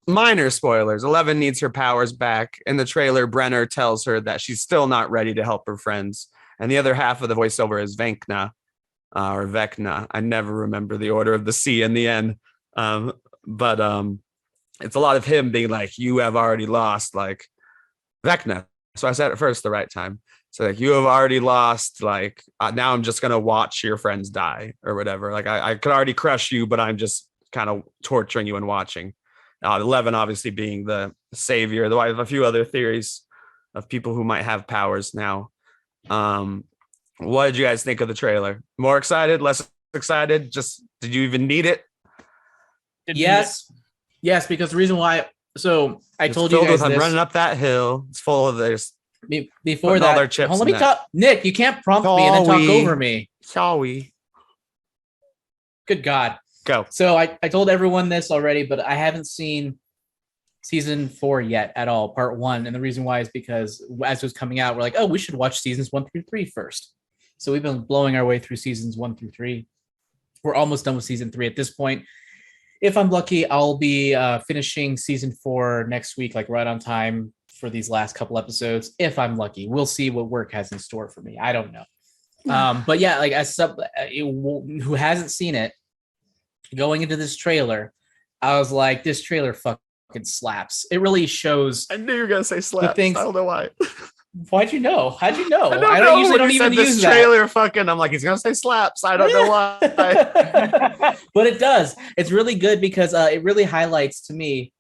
minor spoilers. Eleven needs her powers back. In the trailer, Brenner tells her that she's still not ready to help her friends. And the other half of the voiceover is Vecna. I never remember the order of the C in the end. But it's a lot of him being like, you have already lost, like Vecna. So I said it first the right time. So like, you have already lost, like now I'm just going to watch your friends die or whatever. Like I could already crush you, but I'm just kind of torturing you and watching. 11 obviously being the savior, though I have a few other theories of people who might have powers now. What did you guys think of the trailer? More excited, less excited? Just, did you even need it? Yes, because the reason why. So I told you guys I'm running up that hill. It's full of this. Before that, let me talk. Nick, you can't prompt me and then talk over me. Shall we? Good God. Go. So I told everyone this already, but I haven't seen season 4 yet at all, part 1. And the reason why is because as it was coming out, we're like, oh, we should watch seasons 1 through 3 first. So we've been blowing our way through seasons 1 through 3. We're almost done with season 3 at this point. If I'm lucky, I'll be finishing season 4 next week, like right on time for these last couple episodes. If I'm lucky, we'll see what work has in store for me. I don't know. But yeah, like who hasn't seen it, going into this trailer, I was like, this trailer fucking slaps. It really shows. I knew you were gonna say slaps. I don't know why. Why'd you know? How'd you know? I don't usually don't even use that. Trailer fucking. I'm like, he's gonna say slaps. I don't know why. But it does. It's really good because it really highlights to me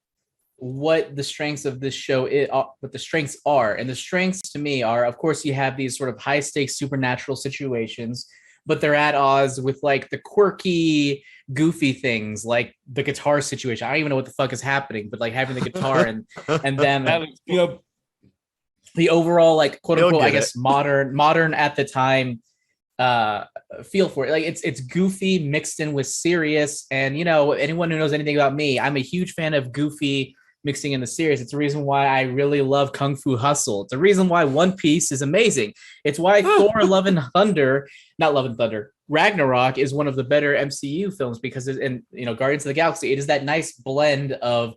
what the strengths of this show is, what the strengths are. And the strengths to me are, of course, you have these sort of high stakes supernatural situations, but they're at odds with like the quirky, goofy things like the guitar situation. I don't even know what the fuck is happening, but like having the guitar and then the overall like quote unquote, I guess modern at the time feel for it. Like it's goofy mixed in with serious. And anyone who knows anything about me, I'm a huge fan of goofy mixing in the serious. It's the reason why I really love Kung Fu Hustle. It's the reason why One Piece is amazing. It's why Thor Ragnarok is one of the better MCU films because Guardians of the Galaxy, it is that nice blend of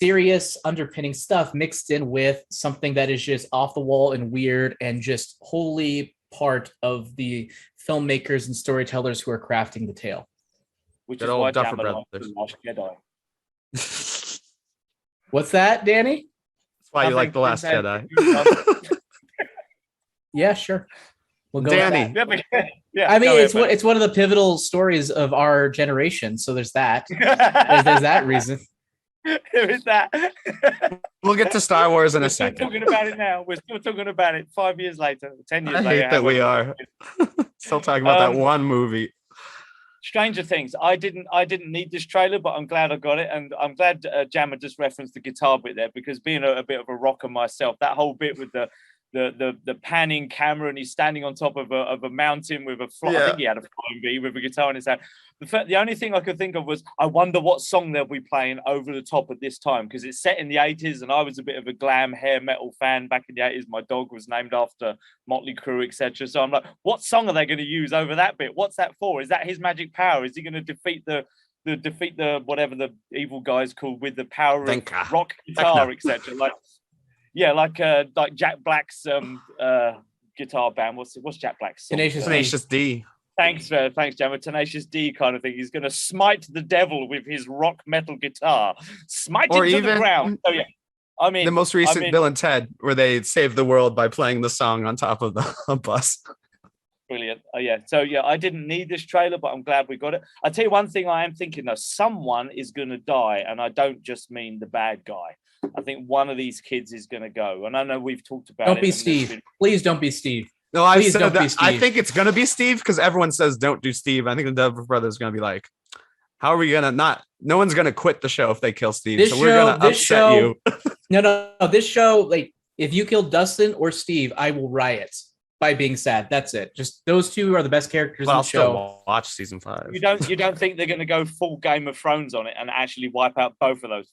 serious underpinning stuff mixed in with something that is just off the wall and weird and just wholly part of the filmmakers and storytellers who are crafting the tale. Which is why Duffer Brothers. What's that, Danny? That's why you like The Last Jedi. Yeah, sure. We'll go Danny. Yeah, I mean, it's one of the pivotal stories of our generation. So there's that. there's that reason. There is that. We'll get to Star Wars in a We're still second. talking about it now. We're still talking about it 5 years later, 10 years I later. hate that we are still talking about that one movie. Stranger Things. I didn't need this trailer, but I'm glad I got it, and I'm glad Jammer just referenced the guitar bit there, because being a bit of a rocker myself, that whole bit with the panning camera and he's standing on top of a mountain with a fly. I think he had a flying V with a guitar in his hand. The only thing I could think of was, I wonder what song they'll be playing over the top at this time, because it's set in the 80s and I was a bit of a glam hair metal fan back in the 80s. My dog was named after Motley Crue, etc. So I'm like, what song are they going to use over that bit? What's that for? Is that his magic power? Is he going to defeat the whatever the evil guy's called with the power of rock guitar, etc.? Like Jack Black's guitar band. What's Jack Black's song? Tenacious D. Thanks, Jammer. Tenacious D kind of thing. He's going to smite the devil with his rock metal guitar, smite it to the ground. Oh yeah, I mean the most recent Bill and Ted, where they saved the world by playing the song on top of the bus. Brilliant. So I didn't need this trailer, but I'm glad we got it. I'll tell you one thing I am thinking though, someone is going to die, and I don't just mean the bad guy. I think one of these kids is going to go, and I know we've talked about it. Don't be Steve. Please don't be Steve. No, I said that. I think it's going to be Steve, because everyone says don't do Steve. I think the Duffer Brothers are going to be like, how are we going to not? No one's going to quit the show if they kill Steve. We're going to upset you. No. This show, like, if you kill Dustin or Steve, I will riot by being sad. That's it. Just those two are the best characters in the show. Still watch season 5. You don't think they're going to go full Game of Thrones on it and actually wipe out both of them?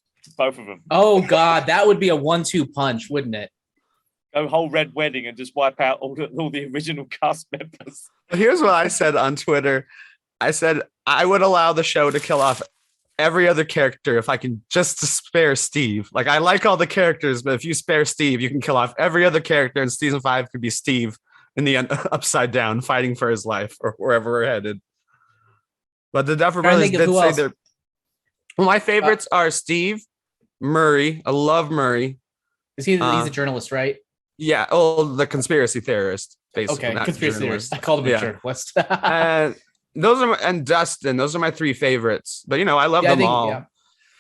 Oh God, that would be a 1-2 punch, wouldn't it? Go whole Red Wedding and just wipe out all the original cast members. Here's what I said on Twitter. I said I would allow the show to kill off every other character if I can just spare Steve. Like, I like all the characters, but if you spare Steve, you can kill off every other character, and season 5 could be Steve in the upside down fighting for his life or wherever we're headed. But the Duffer Brothers did say they're... Well, my favorites are Steve, Murray. I love Murray. Is he's a journalist, right? Yeah. Oh, the conspiracy theorist, basically. Okay, conspiracy theorist. I called him a journalist. And Dustin. Those are my 3 favorites. But I love them all. Yeah.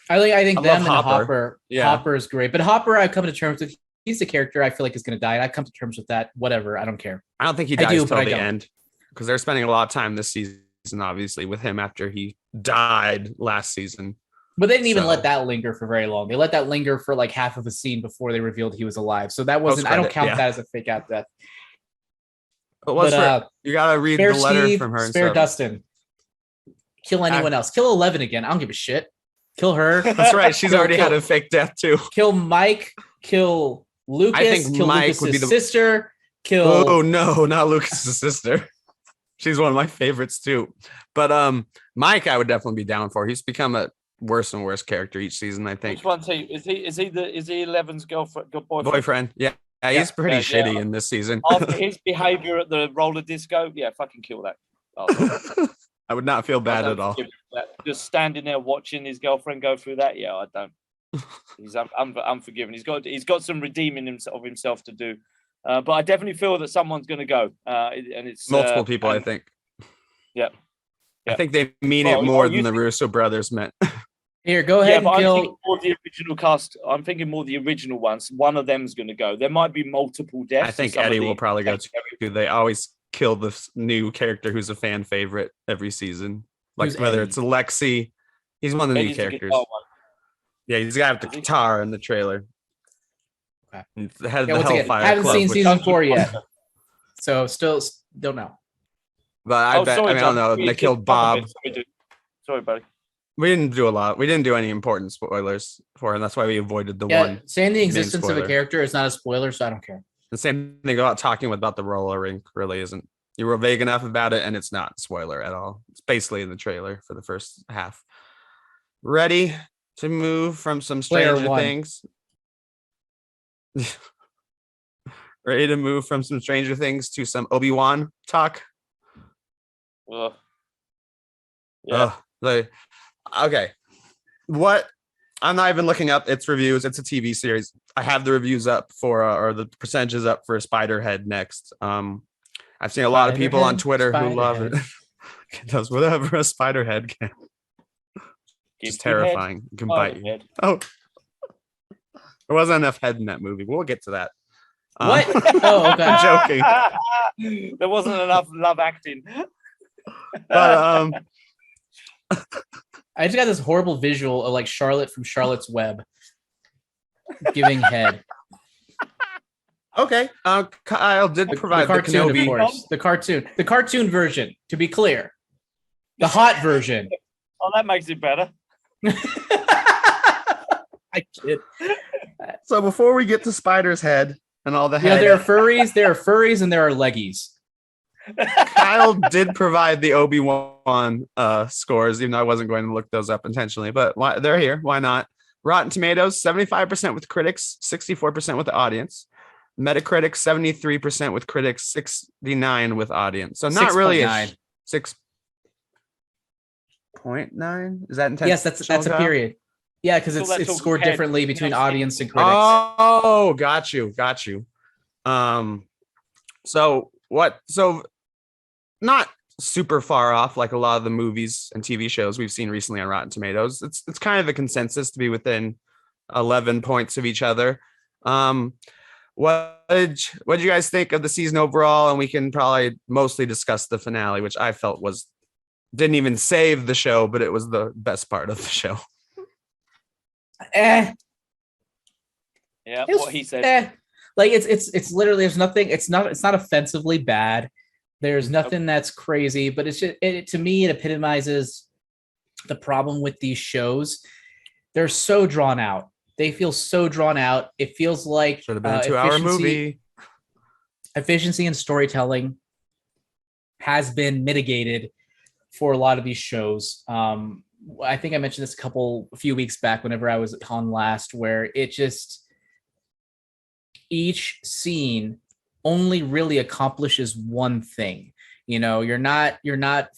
I think them and Hopper. Yeah. Hopper is great, but Hopper, I come to terms with. He's the character I feel like is going to die. I come to terms with that. Whatever. I don't care. I don't think he dies till the end, because they're spending a lot of time this season, obviously, with him after he died last season. But they didn't even let that linger for very long. They let that linger for like half of a scene before they revealed he was alive. So that wasn't. I don't count that as a fake out death. But you gotta read the letter Steve, from her. Spare Dustin. Kill anyone else. Kill 11 again. I don't give a shit. Kill her. That's right. She's already had a fake death too. Kill Mike. Kill Lucas. I think kill Mike would be the sister. Kill. Oh no, not Lucas's sister. She's one of my favorites too. But Mike, I would definitely be down for. He's become a worse and worse character each season, I think. Which one's he? Is he 11's boyfriend? Yeah. He's pretty shitty in this season. After his behavior at the roller disco, fucking kill that. I would not feel bad at all. Just standing there watching his girlfriend go through that, I don't. He's unforgiving. He's got some redeeming of himself to do, but I definitely feel that someone's going to go, and it's multiple people. I think. Yeah. I think they mean it more than the Russo brothers meant. Here, go ahead and kill. I'm thinking more the original cast. I'm thinking more the original ones. One of them's going to go. There might be multiple deaths. I think Eddie will probably go too. They always kill this new character who's a fan favorite every season. Like who's whether Eddie? It's Alexi. He's one of the Eddie's new characters. Yeah, he's got the guitar in the trailer. Okay. The head of the Hellfire haven't Club, seen season 4 yet. So still don't know. But I don't know. They killed Bob. Sorry, buddy. We didn't do a lot. We didn't do any important spoilers for him. That's why we avoided the one. Saying the existence of a character is not a spoiler, so I don't care. The same thing about talking about the roller rink really isn't. You were vague enough about it, and it's not a spoiler at all. It's basically in the trailer for the first half. Ready to move from some Stranger Things? Ready to move from some Stranger Things to some Obi-Wan talk? Yeah. Okay. What? I'm not even looking up its reviews. It's a TV series. I have the reviews up for, or the percentages up for Spiderhead next. I've seen a lot of people on Twitter who love it. It does whatever a Spiderhead can. Just terrifying. It can bite you. Oh, there wasn't enough head in that movie. We'll get to that. What? Oh, okay. I'm joking. There wasn't enough love acting. But I just got this horrible visual of like Charlotte from Charlotte's Web giving head. Okay. Kyle did provide the cartoon, Kenobi. of course. The cartoon version, to be clear. The hot version. Oh, that makes it better. I kid. So before we get to Spider's head and all the head, there are furries, and there are leggies. Kyle did provide the Obi-Wan scores, even though I wasn't going to look those up intentionally, but they're here. Why not? Rotten Tomatoes, 75% with critics, 64% with the audience. Metacritic, 73% with critics, 69% with audience. So not 6. really 9. 6.9. Is that intentional? Yes, that's a period. Yeah, because it's scored differently between audience and critics. Oh, got you. So not super far off like a lot of the movies and TV shows we've seen recently on Rotten Tomatoes. It's kind of a consensus to be within 11 points of each other. What did you guys think of the season overall? And we can probably mostly discuss the finale, which I felt didn't even save the show, but it was the best part of the show. Yeah, what he said. Like it's literally there's nothing. It's not offensively bad. There's nothing that's crazy, but it's just to me it epitomizes the problem with these shows. They're so drawn out. They feel so drawn out. It feels like should have been a 2-hour movie. Efficiency in storytelling has been mitigated for a lot of these shows. I think I mentioned this a few weeks back whenever I was on last, where it just each scene only really accomplishes one thing. You know, you're not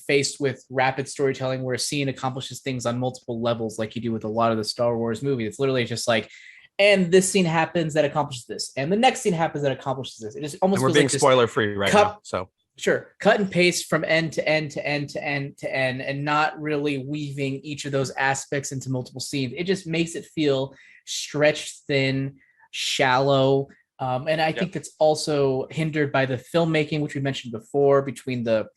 faced with rapid storytelling where a scene accomplishes things on multiple levels like you do with a lot of the Star Wars movies. It's literally just like, and this scene happens that accomplishes this, and the next scene happens that accomplishes this. It just almost we're feels being like spoiler free right now, so sure, cut and paste from end to end to end to end to end, and not really weaving each of those aspects into multiple scenes. It just makes it feel stretched thin, shallow. And I think that's also hindered by the filmmaking, which we mentioned before, between the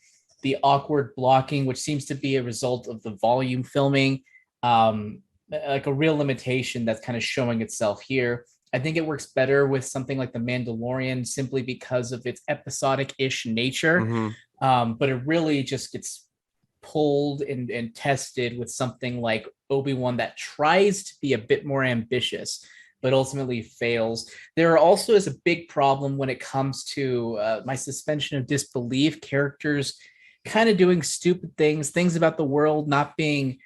awkward blocking, which seems to be a result of the volume filming, like a real limitation that's kind of showing itself here. I think it works better with something like The Mandalorian simply because of its episodic-ish nature. Mm-hmm. But it really just gets pulled and tested with something like Obi-Wan that tries to be a bit more ambitious, but ultimately fails. There also is a big problem when it comes to my suspension of disbelief, characters kind of doing stupid things about the world not being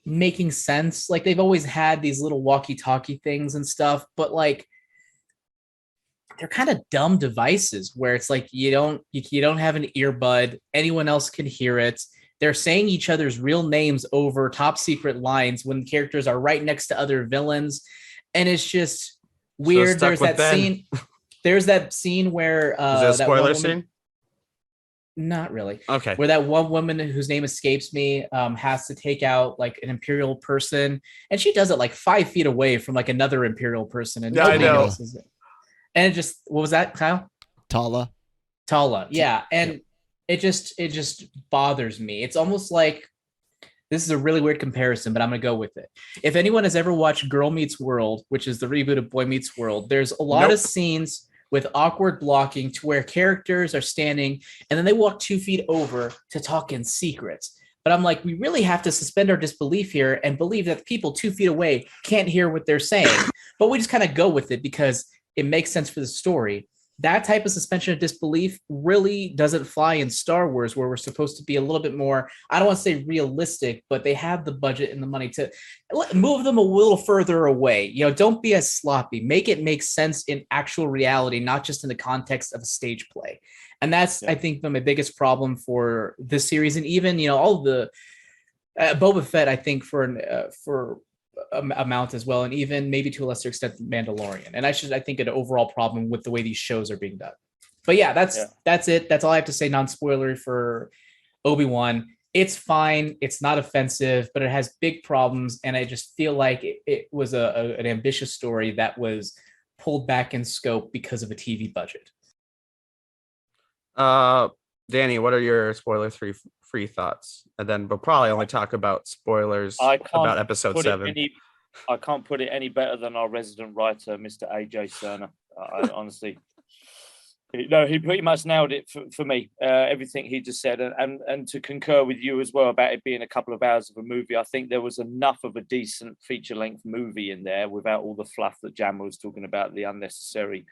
making sense. Like they've always had these little walkie-talkie things and stuff, but like they're kind of dumb devices where it's like you don't have an earbud, anyone else can hear it. They're saying each other's real names over top secret lines when characters are right next to other villains. And it's just weird. There's that scene where is it a spoiler scene? Not really. Okay. Where that one woman whose name escapes me has to take out like an Imperial person, and she does it like 5 feet away from like another Imperial person, and nobody notices it. And it just, what was that, Kyle? Tala, yeah. And it just bothers me. It's almost like, this is a really weird comparison, but I'm going to go with it. If anyone has ever watched Girl Meets World, which is the reboot of Boy Meets World, there's a lot of scenes with awkward blocking to where characters are standing and then they walk 2 feet over to talk in secret. But I'm like, we really have to suspend our disbelief here and believe that people 2 feet away can't hear what they're saying. But we just kind of go with it because it makes sense for the story. That type of suspension of disbelief really doesn't fly in Star Wars, where we're supposed to be a little bit more, I don't want to say realistic, but they have the budget and the money to move them a little further away. You know, don't be as sloppy. Make it make sense in actual reality, not just in the context of a stage play. And that's, I think, my biggest problem for this series. And even, you know, all the Boba Fett, I think, for amount as well, and even maybe to a lesser extent the Mandalorian. And I think an overall problem with the way these shows are being done. But yeah, that's it. That's all I have to say, non-spoilery for Obi-Wan. it's fine. It's not offensive, but it has big problems. And I just feel like it was an ambitious story that was pulled back in scope because of a TV budget. Danny, what are your spoiler-free thoughts? And then we'll probably only talk about spoilers about episode 7. I can't put it any better than our resident writer, Mr. AJ Cerner. I honestly... No, he pretty much nailed it for me. Everything he just said, and to concur with you as well about it being a couple of hours of a movie. I think there was enough of a decent feature-length movie in there without all the fluff that Jammer was talking about, the unnecessary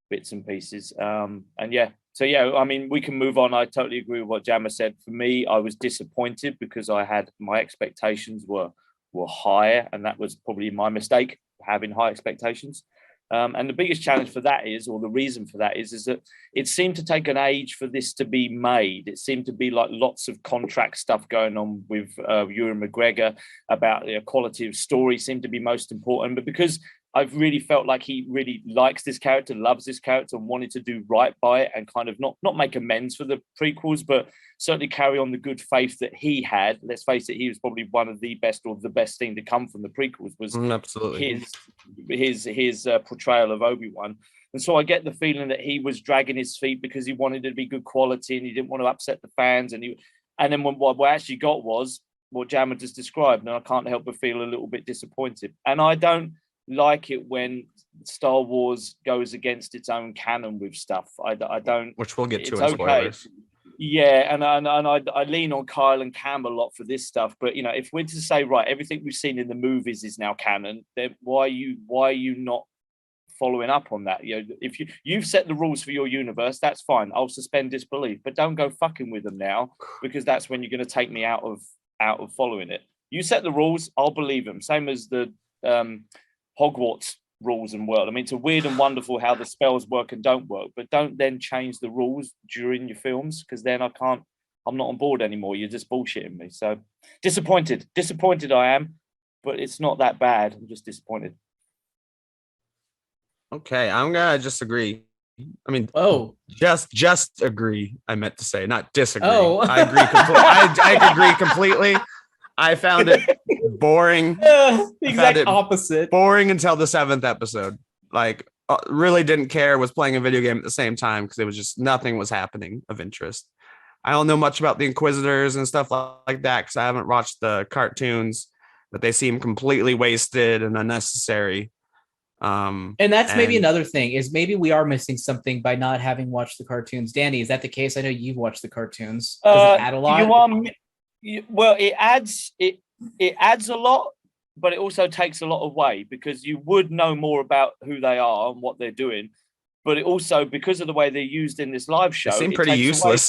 bits and pieces. I mean, we can move on. I totally agree with what Jammer said. For me, I was disappointed because my expectations were higher, and that was probably my mistake, having high expectations. And the biggest challenge for that or the reason for that is that it seemed to take an age for this to be made. It seemed to be like lots of contract stuff going on with Ewan McGregor about the quality of story seemed to be most important. But because I've really felt like he really likes this character, loves this character, and wanted to do right by it and kind of not make amends for the prequels, but certainly carry on the good faith that he had. Let's face it, he was probably one of the best, or the best thing to come from the prequels was absolutely his portrayal of Obi-Wan. And so I get the feeling that he was dragging his feet because he wanted it to be good quality and he didn't want to upset the fans. And then what we actually got was what Jammer just described, and I can't help but feel a little bit disappointed. And I don't like it when Star Wars goes against its own canon with stuff. I don't, which we'll get to in spoilers. Yeah, and I lean on Kyle and Cam a lot for this stuff. But if we're to say, right, everything we've seen in the movies is now canon, then why are you not following up on that? If you've set the rules for your universe, that's fine. I'll suspend disbelief, but don't go fucking with them now, because that's when you're going to take me out of following it. You set the rules, I'll believe them. Same as the Hogwarts rules and world. I mean, it's a weird and wonderful how the spells work and don't work, but don't then change the rules during your films, because then I'm not on board anymore. You're just bullshitting me. So disappointed I am, but it's not that bad. I'm just disappointed. Okay, I'm gonna just agree. I mean, just agree. I meant to say, not disagree. I agree. I agree completely. I found it boring. The exact opposite. Boring until the 7th episode. Like, really didn't care. Was playing a video game at the same time because it was just nothing was happening of interest. I don't know much about the Inquisitors and stuff like that because I haven't watched the cartoons, but they seem completely wasted and unnecessary. And that's maybe another thing is maybe we are missing something by not having watched the cartoons. Danny, is that the case? I know you've watched the cartoons. Does it add a lot? Well, it adds a lot, but it also takes a lot away, because you would know more about who they are and what they're doing. But it also, because of the way they're used in this live show, they seem pretty useless.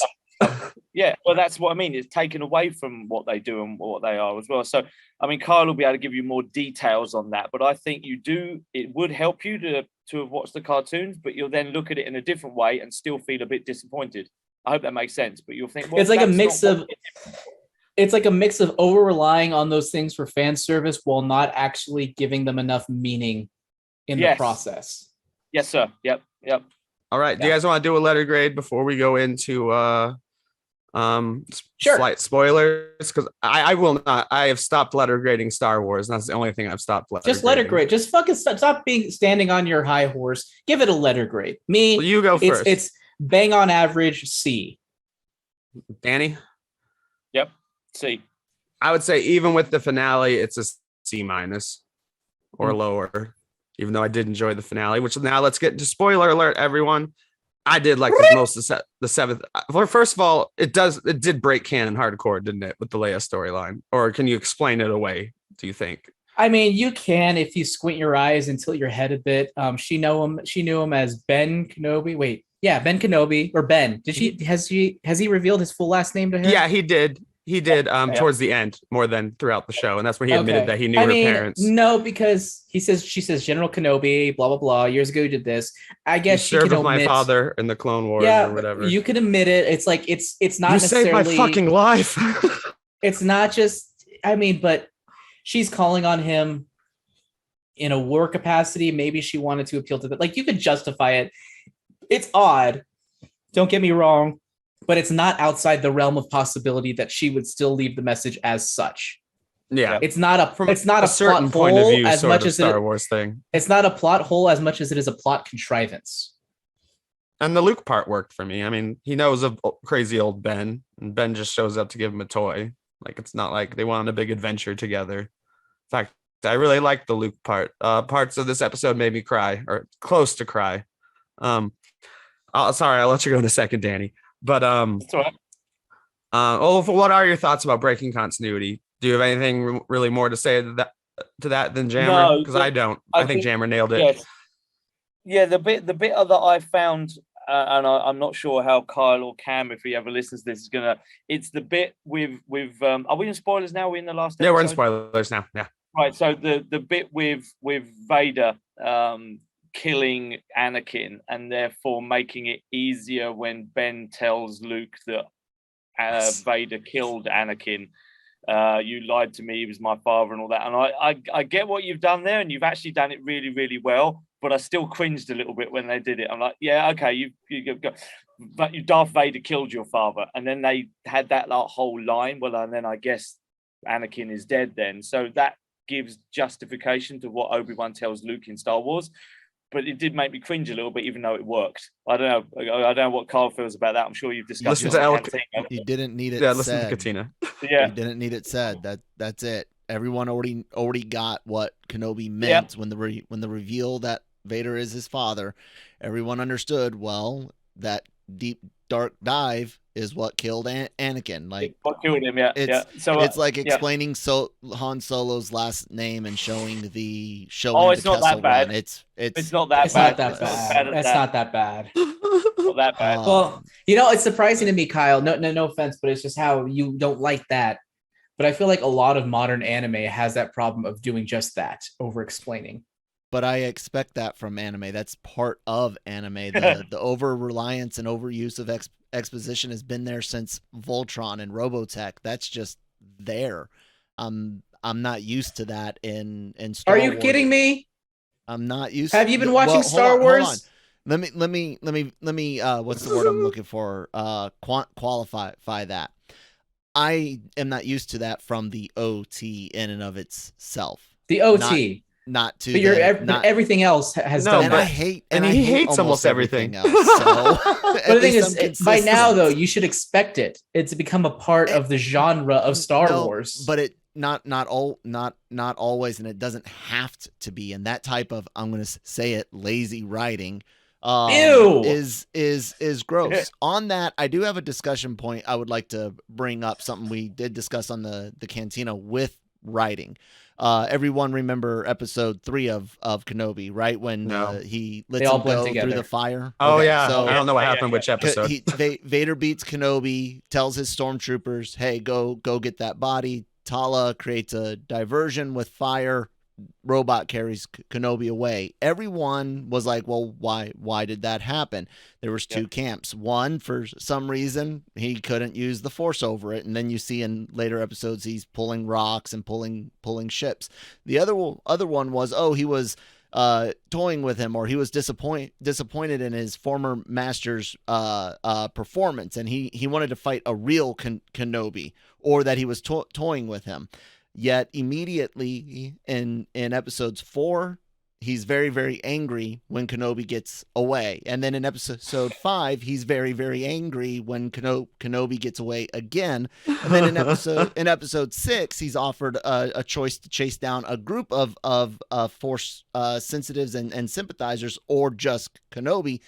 Yeah, well, that's what I mean. It's taken away from what they do and what they are as well. So, I mean, Kyle will be able to give you more details on that. But I think it would help you to have watched the cartoons, but you'll then look at it in a different way and still feel a bit disappointed. I hope that makes sense. But you'll think, well, it's like a mix of... It's like a mix of over-relying on those things for fan service while not actually giving them enough meaning in the process. Yes, sir. Yep. All right. Do you guys want to do a letter grade before we go into slight spoilers? Because I will not. I have stopped letter grading Star Wars. And that's the only thing I've stopped letter Just letter grade. Just fucking stop standing on your high horse. Give it a letter grade. Me, you go first. It's bang on average C. Danny? Yep. C. I would say even with the finale, it's a C- or lower, even though I did enjoy the finale, which now let's get into spoiler alert, everyone. I did like the most the 7th. First of all, it did break canon hardcore, didn't it, with the Leia storyline? Or can you explain it away, do you think? I mean, you can if you squint your eyes and tilt your head a bit. She knew him as Ben Kenobi. Wait, yeah, Ben Kenobi or Ben. Has he revealed his full last name to her? Yeah, he did. He did towards the end more than throughout the show. And that's when he admitted that he knew her parents. No, because she says General Kenobi, blah, blah, blah. Years ago, you did this. I guess she served with my father in the Clone Wars or whatever. You could admit it. It's like, it's not necessarily. You saved my fucking life. It's not just, but she's calling on him in a war capacity. Maybe she wanted to appeal to that. Like, you could justify it. It's odd. Don't get me wrong. but it's not outside the realm of possibility that she would still leave the message as such. Yeah, it's not a certain plot point of hole view, as sort much of as Star Wars thing. It's not a plot hole as much as it is a plot contrivance. And the Luke part worked for me. I mean, he knows of crazy old Ben, and Ben just shows up to give him a toy. Like, it's not like they went on a big adventure together. In fact, I really liked the Luke part. Parts of this episode made me cry, or close to cry. Sorry, I'll let you go in a second, Danny. But That's all right. What are your thoughts about breaking continuity? Do you have anything really more to say to that than Jammer? Because I don't. I think Jammer nailed it. Yes. Yeah, the bit that I found, and I'm not sure how Kyle or Cam, if he ever listens to this, is gonna. It's the bit with. Are we in spoilers now? Are we in the last episode? Yeah, we're in spoilers now. Yeah. Right. So the bit with Vader killing Anakin, and therefore making it easier when Ben tells Luke that Vader killed Anakin. You lied to me, he was my father and all that. And I get what you've done there, and you've actually done it really, really well, but I still cringed a little bit when they did it. I'm like, yeah, okay, you go, but Darth Vader killed your father. And then they had that whole line, well, and then I guess Anakin is dead then. So that gives justification to what Obi-Wan tells Luke in Star Wars. But it did make me cringe a little bit, even though it worked. I don't know what Carl feels about that. I'm sure you've discussed it. You didn't need it. Yeah, listen to Katina. Yeah, you didn't need it said. That's it. Everyone already got what Kenobi meant when the reveal that Vader is his father. Everyone understood. Well, that deep dark dive is what killed Anakin. Like what killed him. Yeah, So it's like explaining Han Solo's last name and showing the Oh, it's the not that bad. Run. It's not that bad. It's not that bad. Not that bad. Well, it's surprising to me, Kyle. No offense, but it's just how you don't like that. But I feel like a lot of modern anime has that problem of doing just that, over-explaining. But I expect that from anime. That's part of anime. The over-reliance and overuse of exposition has been there since Voltron and Robotech. That's just there. I'm not used to that in Star Wars. Are you kidding me? I'm not used. Have you been watching Star Wars? Hold on. Let me what's the word I'm looking for? Qualify that. I am not used to that from the OT in and of itself. The OT. Not to, but everything else has done. And that. he hates almost everything else. So, but the thing is, by now though, you should expect it. It's become a part of the genre of Star Wars. But it not always, and it doesn't have to be. And that type of, I'm going to say it, lazy writing. Is gross. On that, I do have a discussion point I would like to bring up, something we did discuss on the Cantina with writing. Everyone remember episode 3 of Kenobi, right? When he lets him go through the fire. Oh, okay. Yeah. So I don't know what happened which episode. Vader beats Kenobi, tells his stormtroopers, hey, go get that body. Tala creates a diversion with fire. Robot carries Kenobi away. Everyone was like, well, why did that happen? There was two camps. One, for some reason, he couldn't use the Force over it. And then you see in later episodes, he's pulling rocks and pulling ships. The other one was, he was toying with him, or he was disappointed in his former master's performance. And he wanted to fight a real Kenobi, or that he was toying with him. Yet immediately in episodes 4, he's very, very angry when Kenobi gets away. And then in episode 5, he's very, very angry when Kenobi gets away again. And then in episode 6, he's offered a choice to chase down a group of Force sensitives and sympathizers, or just Kenobi.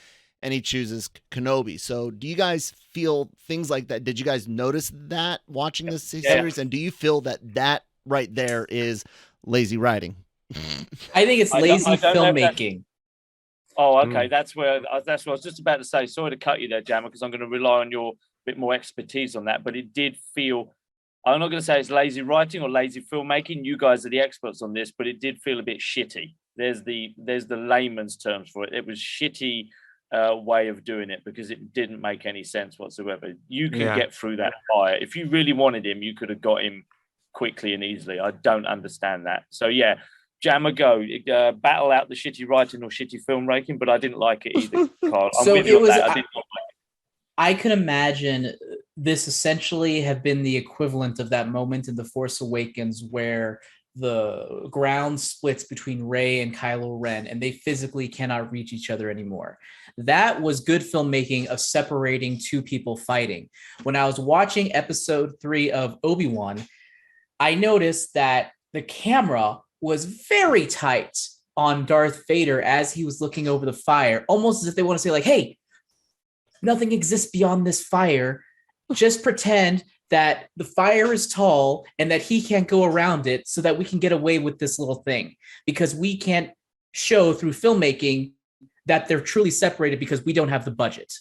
And he chooses Kenobi. So do you guys feel things like that? Did you guys notice that watching this series? And do you feel that right there is lazy writing? I think it's lazy filmmaking. Oh, okay. That's what I was just about to say. Sorry to cut you there, Jammer, because I'm going to rely on your bit more expertise on that. But it did feel, I'm not going to say it's lazy writing or lazy filmmaking. You guys are the experts on this, but it did feel a bit shitty. There's the layman's terms for it. It was shitty way of doing it, because it didn't make any sense whatsoever. You can get through that fire. If you really wanted him, you could have got him quickly and easily. I don't understand that. So yeah, Jammer, go battle out the shitty writing or shitty film making, but I didn't like it either, Carl. I'm with you on that. I did not like it. I can imagine this essentially have been the equivalent of that moment in The Force Awakens where the ground splits between Rey and Kylo Ren and they physically cannot reach each other anymore. That was good filmmaking of separating two people fighting. When I was watching episode 3 of Obi-Wan, I noticed that the camera was very tight on Darth Vader as he was looking over the fire, almost as if they want to say like, hey, nothing exists beyond this fire. Just pretend that the fire is tall and that he can't go around it so that we can get away with this little thing, because we can't show through filmmaking that they're truly separated because we don't have the budget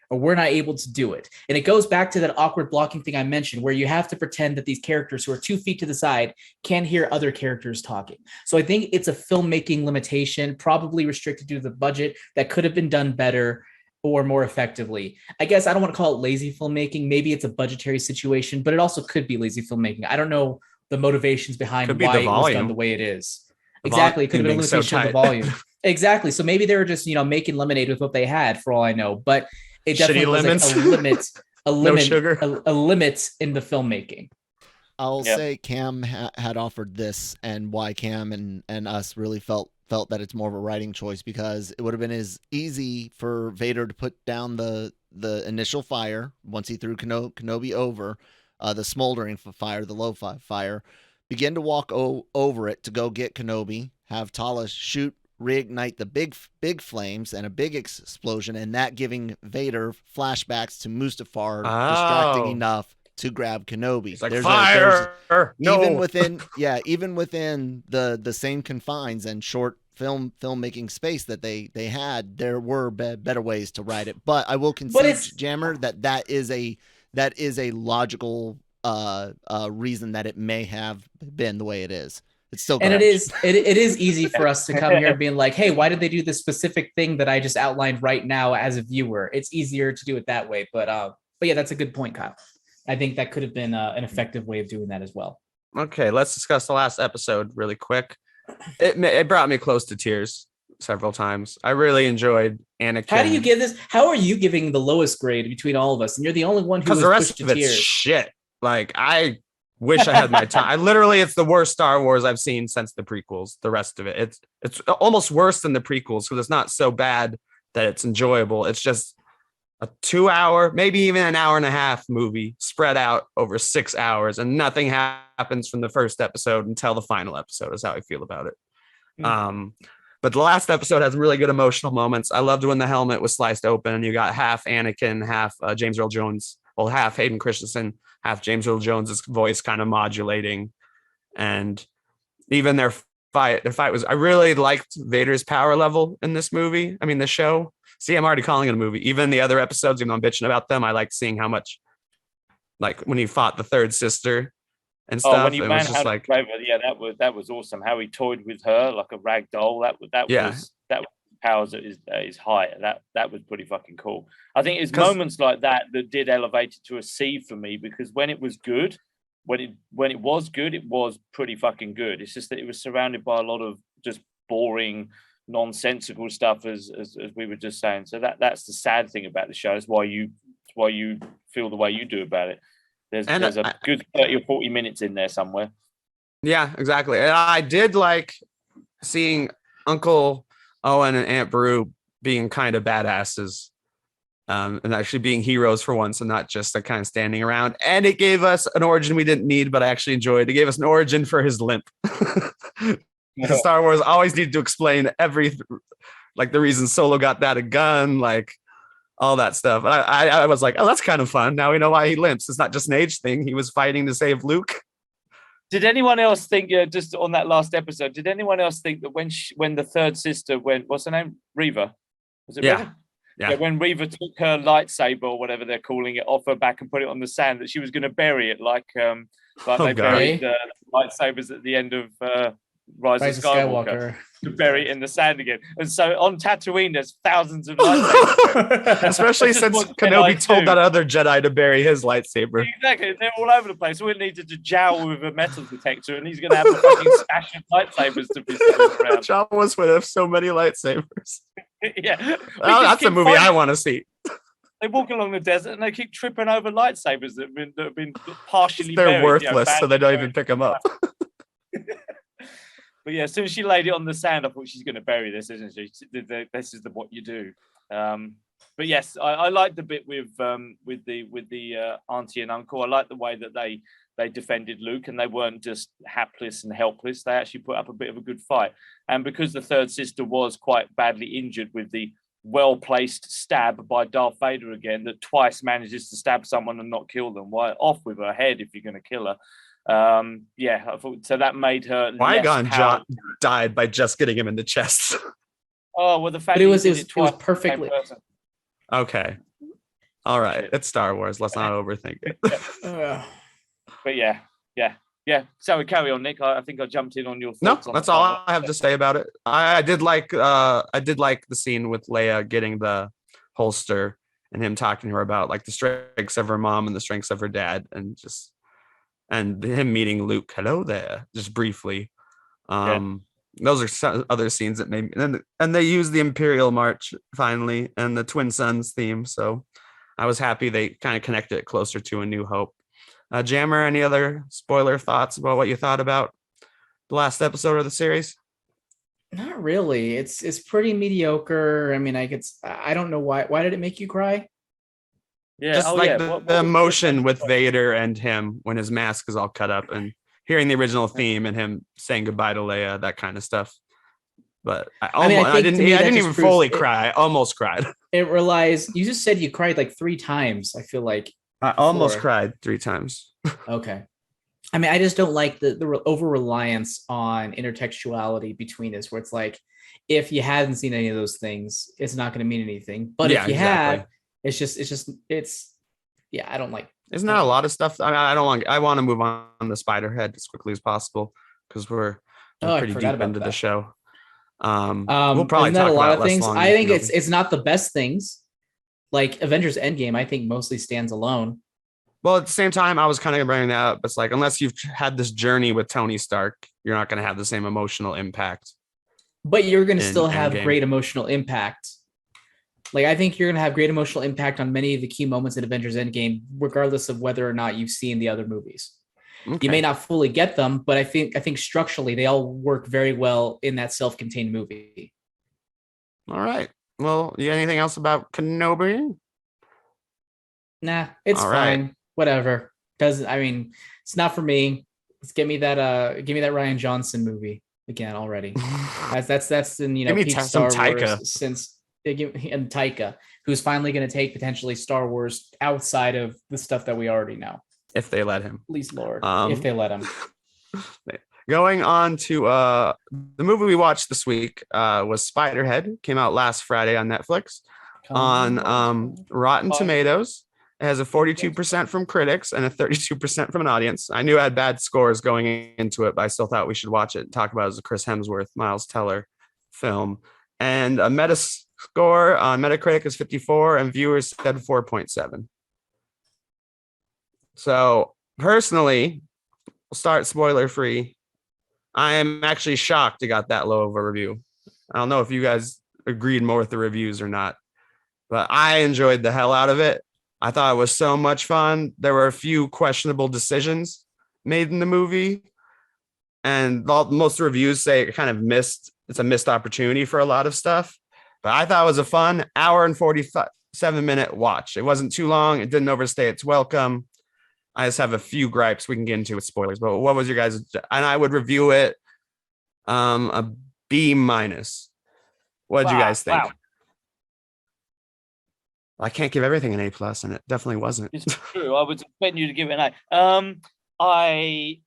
or we're not able to do it. And it goes back to that awkward blocking thing I mentioned, where you have to pretend that these characters who are 2 feet to the side can't hear other characters talking. So I think it's a filmmaking limitation, probably restricted due to the budget, that could have been done better or more effectively. I guess I don't want to call it lazy filmmaking. Maybe it's a budgetary situation, but it also could be lazy filmmaking. I don't know the motivations behind why it was done the way it is. Exactly. It could have been a limitation of the volume. Exactly. So maybe they were just, making lemonade with what they had, for all I know. But it definitely was like a limit in the filmmaking. I'll say Cam had offered this, and why Cam and us really felt that it's more of a writing choice, because it would have been as easy for Vader to put down the initial fire once he threw Kenobi over, the smoldering fire, the low fire, begin to walk over it to go get Kenobi, have Tala shoot, reignite the big flames and a big explosion, and that giving Vader flashbacks to Mustafar, distracting enough to grab Kenobi. It's like fire. No. Even within the same confines and short filmmaking space that they had, there were better ways to write it. But I will concede, Jammer, that is a logical reason that it may have been the way it is. It's still garbage. And it is easy for us to come here and being like, hey, why did they do this specific thing that I just outlined right now as a viewer? It's easier to do it that way. But yeah, that's a good point, Kyle. I think that could have been an effective way of doing that as well. Okay, let's discuss the last episode really quick. It brought me close to tears several times. I really enjoyed Anakin. How do you give this? How are you giving the lowest grade between all of us? And you're the only one who was the rest of it's shit. Like, I wish I had my time. It's the worst Star Wars I've seen since the prequels. The rest of it, it's almost worse than the prequels, because it's not so bad that it's enjoyable. It's just a 2-hour, maybe even an hour and a half movie spread out over 6 hours, and nothing happens from the first episode until the final episode is how I feel about it. But the last episode has really good emotional moments. I loved when the helmet was sliced open and you got half Anakin, half James Earl Jones, well, half Hayden Christensen, half James Earl Jones's voice kind of modulating. And even their fight was, I really liked Vader's power level in this movie. I mean, the show. See, I'm already calling it a movie. Even the other episodes, even though I'm bitching about them, I liked seeing how much, like when he fought the third sister and stuff. When he ran out of Raver, that was awesome. How he toyed with her like a rag doll. That was powers at his height. That was pretty fucking cool. I think it's moments like that did elevate it to a C for me, because when it was good, when it was good, it was pretty fucking good. It's just that it was surrounded by a lot of just boring, nonsensical stuff, as we were just saying. So that's the sad thing about the show. Is why you feel the way you do about it. There's a good 30 or 40 minutes in there somewhere. Yeah, exactly. And I did like seeing Uncle Owen and Aunt Beru being kind of badasses, and actually being heroes for once, and not just a kind of standing around. And it gave us an origin we didn't need, but I actually enjoyed. It gave us an origin for his limp. Because Star Wars always needed to explain like the reason Solo got that a gun, like all that stuff. I was like, oh, that's kind of fun. Now we know why he limps. It's not just an age thing. He was fighting to save Luke. Did anyone else think, just on that last episode, did anyone else think that when the third sister went, what's her name? Reva? Was it Reva? Yeah. When Reva took her lightsaber, or whatever they're calling it, off her back and put it on the sand, that she was going to bury it like they buried the lightsabers at the end of Rise of Skywalker, to bury it in the sand again. And so on Tatooine, there's thousands of lightsabers. Especially since Kenobi told that other Jedi to bury his lightsaber. Exactly. They're all over the place. We needed to jowl with a metal detector, and he's going to have a fucking stash of lightsabers to be selling around. Jawas would have so many lightsabers. Yeah. Well, that's a movie I want to see. they walk along the desert and they keep tripping over lightsabers that have been partially They're buried, worthless, so they don't even pick them up. But yeah, as soon as she laid it on the sand, I thought she's going to bury this, isn't she? This is what you do. But yes, I like the bit with the auntie and uncle. I like the way that they defended Luke, and they weren't just hapless and helpless. They actually put up a bit of a good fight. And because the third sister was quite badly injured with the well-placed stab by Darth Vader again, that twice manages to stab someone and not kill them. Why, off with her head if you're going to kill her. I thought so. That made her. Qui-Gon died by just getting him in the chest. Oh well, the fact but it was perfectly okay. All right, it's Star Wars. Let's not overthink it. But yeah. So we carry on, Nick. I think I jumped in on your thoughts. No, that's all I have to say about it. I did like the scene with Leia getting the holster and him talking to her about like the strengths of her mom and the strengths of her dad, and him meeting Luke. Hello there, just briefly. Those are some other scenes that made me, and they used the Imperial March finally and the Twin Suns theme. So I was happy they kind of connected it closer to A New Hope. Jammer, any other spoiler thoughts about what you thought about the last episode of the series? Not really. It's pretty mediocre. I mean, I don't know why. Why did it make you cry? Yeah, just the emotion with Vader and him when his mask is all cut up, and hearing the original theme and him saying goodbye to Leia, that kind of stuff. But I didn't even fully cry. I almost cried. It relies. You just said you cried like 3 times. I feel like I almost cried 3 times. Okay. I mean, I just don't like the over reliance on intertextuality between us, where it's like, if you hadn't seen any of those things, it's not going to mean anything. But if you have, it's I don't like. Isn't that a lot of stuff? I want to move on to Spiderhead as quickly as possible because we're pretty deep into the show. We'll probably talk a lot about of things. I think it's not the best things. Like Avengers Endgame, I think mostly stands alone. Well, at the same time, I was kind of bringing that up. It's like, unless you've had this journey with Tony Stark, you're not going to have the same emotional impact. But you're going to still have great emotional impact. Like, I think you're going to have great emotional impact on many of the key moments in Avengers Endgame, regardless of whether or not you've seen the other movies. Okay. You may not fully get them, but I think structurally they all work very well in that self-contained movie. All right. Well, you got anything else about Kenobi? Nah, it's fine. Whatever. It's not for me. Let's give me that Rian Johnson movie again already. That's in peak Star Wars since and Taika, who's finally going to take potentially Star Wars outside of the stuff that we already know. If they let him. Please, Lord. If they let him. Going on to the movie we watched this week was Spiderhead. Came out last Friday on Netflix. On Rotten Tomatoes. It has a 42% from critics and a 32% from an audience. I knew it had bad scores going into it, but I still thought we should watch it and talk about it as a Chris Hemsworth, Miles Teller film. And a Metascore on Metacritic is 54 and viewers said 4.7. So personally, we'll start spoiler free. I am actually shocked it got that low of a review. I don't know if you guys agreed more with the reviews or not, but I enjoyed the hell out of it. I thought it was so much fun. There were a few questionable decisions made in the movie, and most reviews say it kind of it's a missed opportunity for a lot of stuff. But I thought it was a fun hour and 47-minute watch. It wasn't too long. It didn't overstay its welcome. I just have a few gripes we can get into with spoilers. But what was your guys? And I would review it a B-. What did you guys think? Wow. I can't give everything an A+, and it definitely wasn't. It's true. I was expecting you to give it an A. I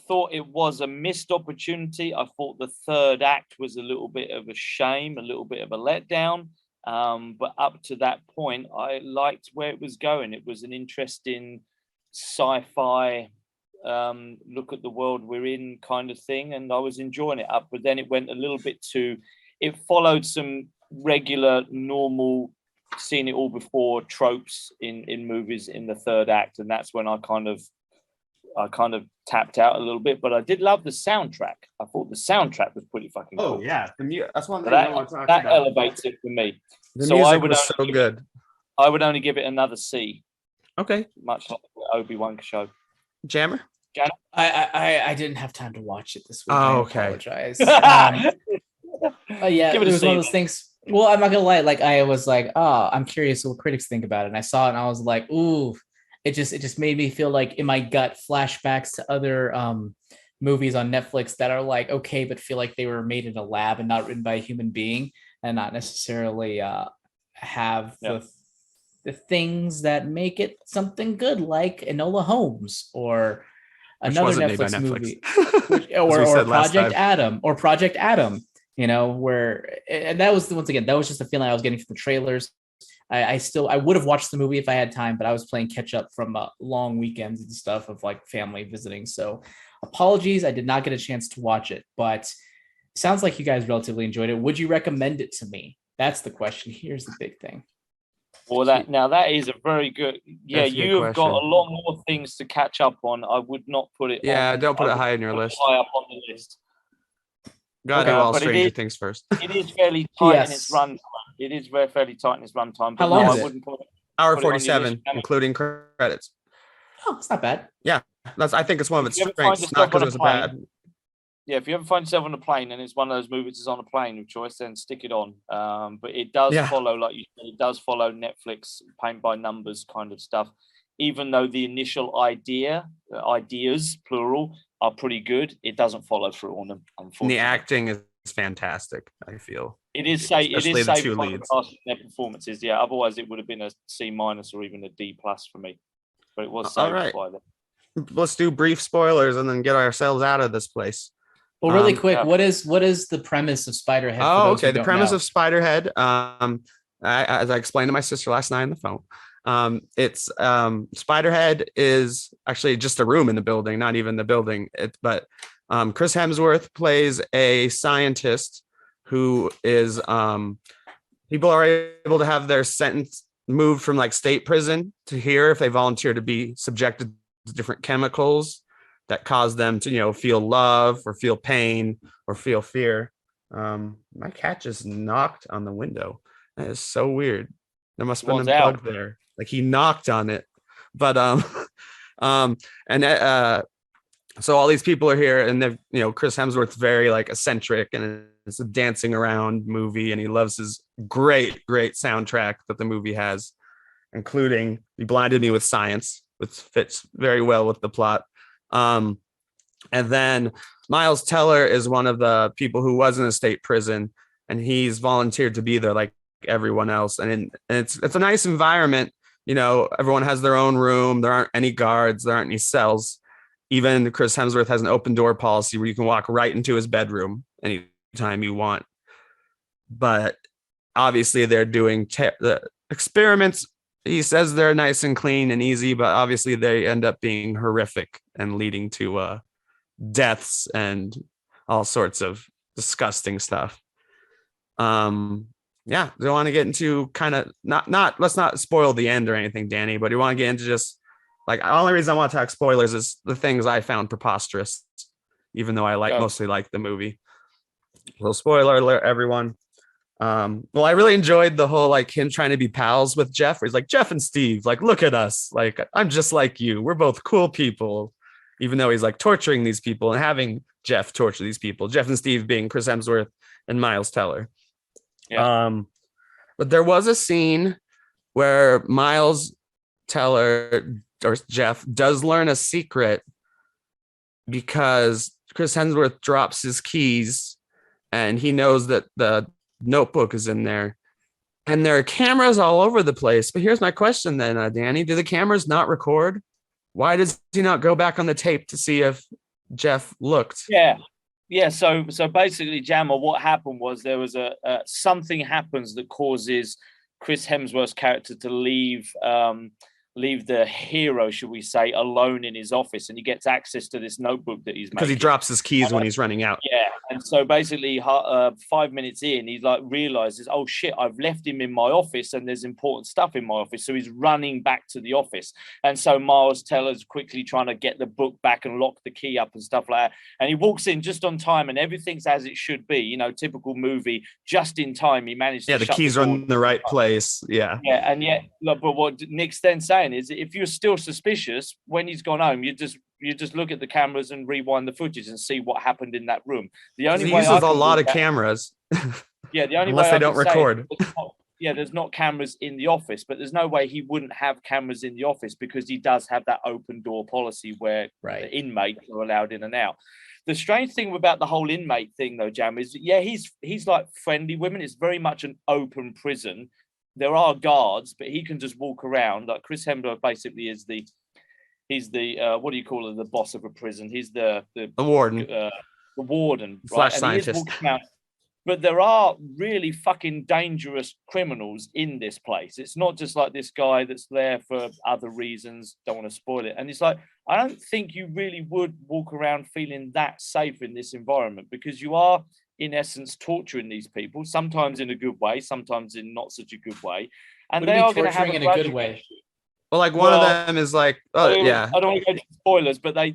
thought it was a missed opportunity. I thought the third act was a little bit of a shame, a little bit of a letdown. But up to that point, I liked where it was going. It was an interesting sci-fi look at the world we're in kind of thing, and I was enjoying it up. But then it went a little bit it followed some regular, normal, seen it all before tropes in movies in the third act, and that's when I kind of tapped out a little bit. But I did love the soundtrack. I thought the soundtrack was pretty fucking cool. Yeah, that's one thing that elevates it for me. The music was so good. I would only give it another C. Okay. Much like the Obi-Wan show. Jammer? I didn't have time to watch it this week. Oh, I okay. apologize. Give It it a was C. one of those things. Well, I'm not gonna lie. Like I was like, oh, I'm curious what critics think about it. And I saw it, and I was like, ooh, it just made me feel like in my gut flashbacks to other movies on Netflix that are like okay, but feel like they were made in a lab and not written by a human being, and not necessarily have the things that make it something good, like Enola Holmes or another Netflix movie, or Project Adam. You know, where and that was once again that was just the feeling I was getting from the trailers. I would have watched the movie if I had time, but I was playing catch up from long weekends and stuff of like family visiting. So apologies, I did not get a chance to watch it, but sounds like you guys relatively enjoyed it. Would you recommend it to me? That's the question. Here's the big thing. Well, that is a very good. Yeah, you have got a lot more things to catch up on. I would not put it. Don't put it high on your list. High up on the list. Gotta do all Stranger Things first. It is fairly tight in its runtime. It is fairly tight in its runtime. How long is it? I wouldn't put it. Hour 47, including credits. Oh, it's not bad. Yeah, I think it's one of its strengths. Not because it was bad. Yeah, if you ever find yourself on a plane and it's one of those movies that's on a plane of choice, then stick it on. But it does follow, like you said, it does follow Netflix paint by numbers kind of stuff. Even though the initial ideas plural, are pretty good, it doesn't follow through on them. Unfortunately, and the acting is fantastic. I feel it is saved by their performances. Yeah, otherwise it would have been a C- or even a D+ for me. But it was saved by them. Let's do brief spoilers and then get ourselves out of this place. Well, really quick, what is the premise of Spiderhead? Oh, okay. The premise of Spiderhead, as I explained to my sister last night on the phone, it's Spiderhead is actually just a room in the building, not even the building. But Chris Hemsworth plays a scientist who is people are able to have their sentence moved from like state prison to here if they volunteer to be subjected to different chemicals that cause them to, feel love or feel pain or feel fear. My cat just knocked on the window. That is so weird. There must have been a bug there. Like he knocked on it. But so all these people are here, and they've, Chris Hemsworth's very like eccentric, and it's a dancing around movie, and he loves his great soundtrack that the movie has, including "He Blinded Me with Science," which fits very well with the plot. And then Miles Teller is one of the people who was in a state prison, and he's volunteered to be there like everyone else. And it's a nice environment. Everyone has their own room. There aren't any guards. There aren't any cells. Even Chris Hemsworth has an open door policy where you can walk right into his bedroom anytime you want. But obviously they're doing the experiments. He says they're nice and clean and easy, but obviously they end up being horrific and leading to deaths and all sorts of disgusting stuff. Yeah, do you want to get into kind of not let's not spoil the end or anything, Danny, but you want to get into just like the only reason I want to talk spoilers is the things I found preposterous, even though I mostly like the movie. Well, spoiler alert, everyone. Well, I really enjoyed the whole like him trying to be pals with Jeff. He's like, Jeff and Steve, like, look at us. Like, I'm just like you. We're both cool people, even though he's like torturing these people and having Jeff torture these people. Jeff and Steve being Chris Hemsworth and Miles Teller. Yeah. But there was a scene where Miles Teller or Jeff does learn a secret because Chris Hemsworth drops his keys and he knows that the notebook is in there, and there are cameras all over the place. But here's my question then, Danny, do the cameras not record? Why does he not go back on the tape to see if Jeff looked? Yeah. So basically, Jammer, what happened was there was something happens that causes Chris Hemsworth's character to leave leave the hero, should we say, alone in his office, and he gets access to this notebook that he's because he drops his keys when he's running out. Yeah, and so basically 5 minutes in, he like realizes, oh shit, I've left him in my office and there's important stuff in my office. So he's running back to the office, and so Miles Teller's quickly trying to get the book back and lock the key up and stuff like that, and he walks in just on time and everything's as it should be, you know, typical movie, just in time. He managed to the keys are in the right place. Yeah, and yet, but what Nick's then saying is, if you're still suspicious when he's gone home, you just look at the cameras and rewind the footage and see what happened in that room. The only way uses a lot of cameras. Yeah, the only unless way they don't record. There's not cameras in the office, but there's no way he wouldn't have cameras in the office because he does have that open door policy where the inmates are allowed in and out. The strange thing about the whole inmate thing, though, Jam, is he's like friendly women. It's very much an open prison. There are guards, but he can just walk around. Like Chris Hemsworth basically is he's the what do you call it? The boss of a prison. He's the warden. The warden. Slash right? scientist. But there are really fucking dangerous criminals in this place. It's not just like this guy that's there for other reasons. Don't want to spoil it. And it's like, I don't think you really would walk around feeling that safe in this environment, because you are, in essence, torturing these people, sometimes in a good way, sometimes in not such a good way. And they are going to have in a good way. Well, like one of them is like, I don't want to go to spoilers, but they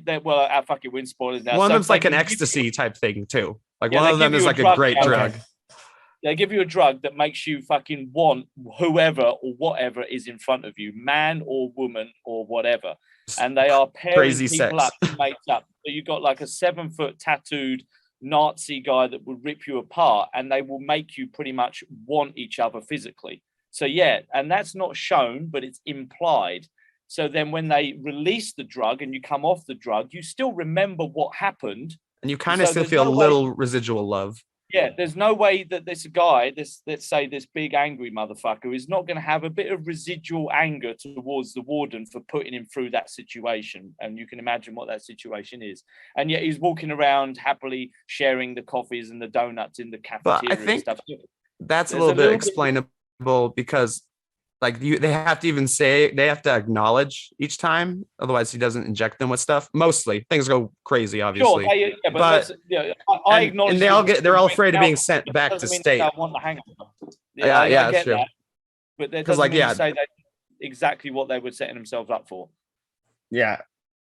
fuck it, we're in spoilers now. One of them's like an ecstasy type thing too. Like one of them is like a great drug. They give you a drug that makes you fucking want whoever or whatever is in front of you, man or woman or whatever. And they are pairing crazy people sex. up, mates up. So you've got like a 7-foot tattooed Nazi guy that would rip you apart, and they will make you pretty much want each other physically. So and that's not shown, but it's implied. So then when they release the drug and you come off the drug, you still remember what happened. And you kind of still feel a little residual love. Yeah, there's no way that this guy, let's say this big angry motherfucker, is not going to have a bit of residual anger towards the warden for putting him through that situation. And you can imagine what that situation is. And yet he's walking around happily sharing the coffees and the donuts in the cafeteria. But I think and stuff. That's a little bit explainable because like they have to acknowledge each time, otherwise he doesn't inject them with stuff. Mostly things go crazy, obviously. Sure, but I acknowledge. And they're all afraid of being sent back to state. I want the hangover. Yeah, that's true. That, but that doesn't mean to say that exactly what they were setting themselves up for. Yeah,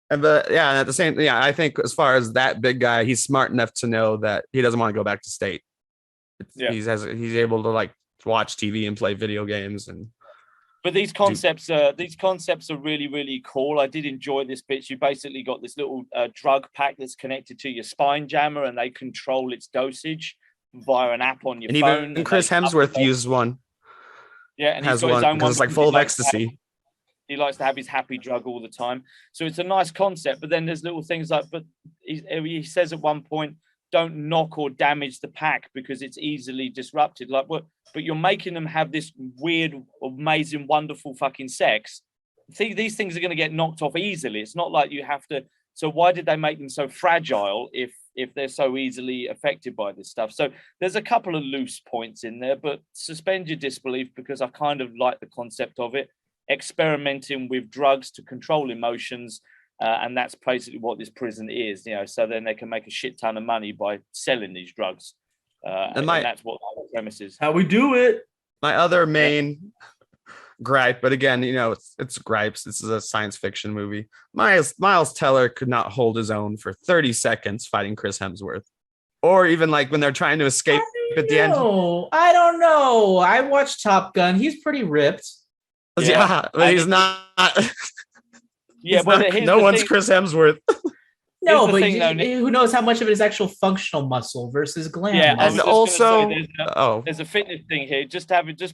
and at the same, I think as far as that big guy, he's smart enough to know that he doesn't want to go back to state. He's able to like watch TV and play video games and. But these concepts are really, really cool. I did enjoy this bit. You basically got this little drug pack that's connected to your spine jammer, and they control its dosage via an app on your phone. And Chris Hemsworth used one. Yeah, and has one because it's like full of ecstasy. He likes to have his happy drug all the time. So it's a nice concept. But then there's little things like, but he says at one point, don't knock or damage the pack because it's easily disrupted. Like, what? But you're making them have this weird, amazing, wonderful fucking sex. These things are going to get knocked off easily. It's not like you have to. So why did they make them so fragile if they're so easily affected by this stuff? So there's a couple of loose points in there, but suspend your disbelief because I kind of like the concept of it. Experimenting with drugs to control emotions. And that's basically what this prison is, so then they can make a shit ton of money by selling these drugs. And that's what the premise is. How we do it. My other main gripe, but again, it's gripes. This is a science fiction movie. Miles Teller could not hold his own for 30 seconds fighting Chris Hemsworth. Or even like when they're trying to escape at the end. I don't know. I watched Top Gun. He's pretty ripped. Yeah, but he's not... Yeah, but no one's Chris Hemsworth. No, but who knows how much of it is actual functional muscle versus glam? Yeah, and also there's a fitness thing here. Just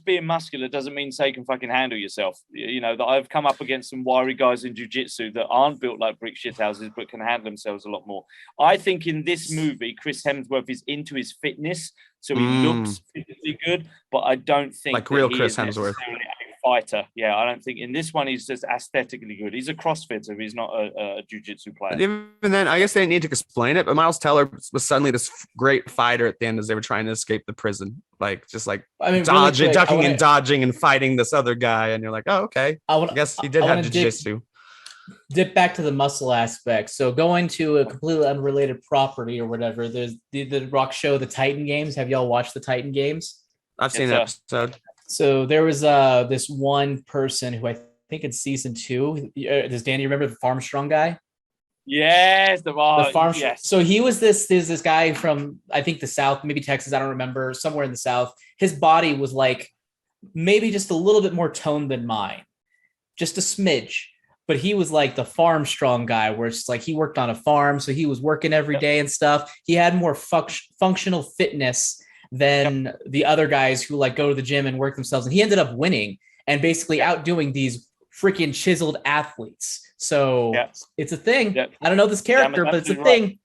being muscular doesn't mean say you can fucking handle yourself. That I've come up against some wiry guys in jiu-jitsu that aren't built like brick shithouses but can handle themselves a lot more. I think in this movie, Chris Hemsworth is into his fitness, so he looks physically good, but I don't think like real Chris Hemsworth. fighter. Yeah, I don't think in this one he's just aesthetically good. He's a CrossFitter. He's not a jiu-jitsu player. But even then, I guess they didn't need to explain it, but Miles Teller was suddenly this great fighter at the end as they were trying to escape the prison. Like, just like dodging, really ducking and dodging and fighting this other guy. And you're like, oh, okay. I guess he did have jiu-jitsu. Dip back to the muscle aspect. So going to a completely unrelated property or whatever, there's the Rock show, the Titan Games. Have y'all watched the Titan Games? I've seen an episode. So there was this one person who I think in season 2, does Danny remember the Farmstrong guy? Yes, the Farmstrong. Yes. So he was this guy from, I think, the South, maybe Texas, I don't remember, somewhere in the South. His body was like maybe just a little bit more toned than mine, just a smidge. But he was like the Farmstrong guy, where it's like he worked on a farm, so he was working every day and stuff. He had more functional fitness than the other guys who like go to the gym and work themselves. And he ended up winning and basically outdoing these freaking chiseled athletes. So it's a thing. I don't know this character, but it's a thing.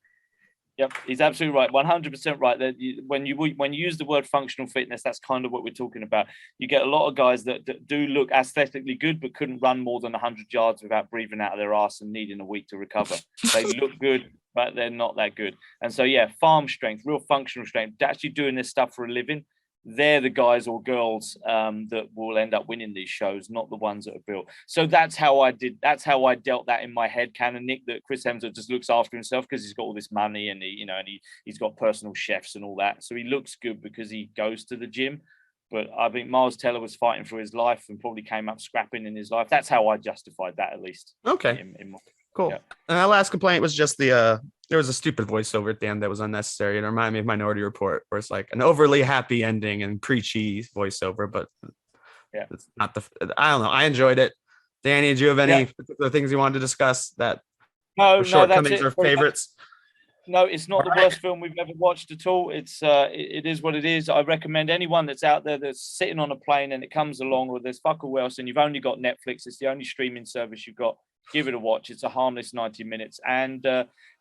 Yep, he's absolutely right. 100% right. That when you use the word functional fitness, that's kind of what we're talking about. You get a lot of guys that do look aesthetically good, but couldn't run more than 100 yards without breathing out of their ass and needing a week to recover. They look good, but they're not that good. And so, farm strength, real functional strength, actually doing this stuff for a living. They're the guys or girls that will end up winning these shows, not the ones that are built. So that's how I did. That's how I dealt that in my head, canon, Nick, that Chris Hemsworth just looks after himself because he's got all this money and he's got personal chefs and all that. So he looks good because he goes to the gym. But I think Miles Teller was fighting for his life and probably came up scrapping in his life. That's how I justified that, at least. Okay. Cool. Yeah. And our last complaint was just there was a stupid voiceover at the end that was unnecessary. It reminded me of Minority Report, where it's like an overly happy ending and preachy voiceover, but it's not I don't know. I enjoyed it. Danny, did you have any particular things you wanted to discuss that shortcomings or favorites? No, it's not the worst film we've ever watched at all. It is what it is. I recommend anyone that's out there that's sitting on a plane and it comes along, or there's fuck all else and you've only got Netflix, it's the only streaming service you've got. Give it a watch. It's a harmless 90 minutes. And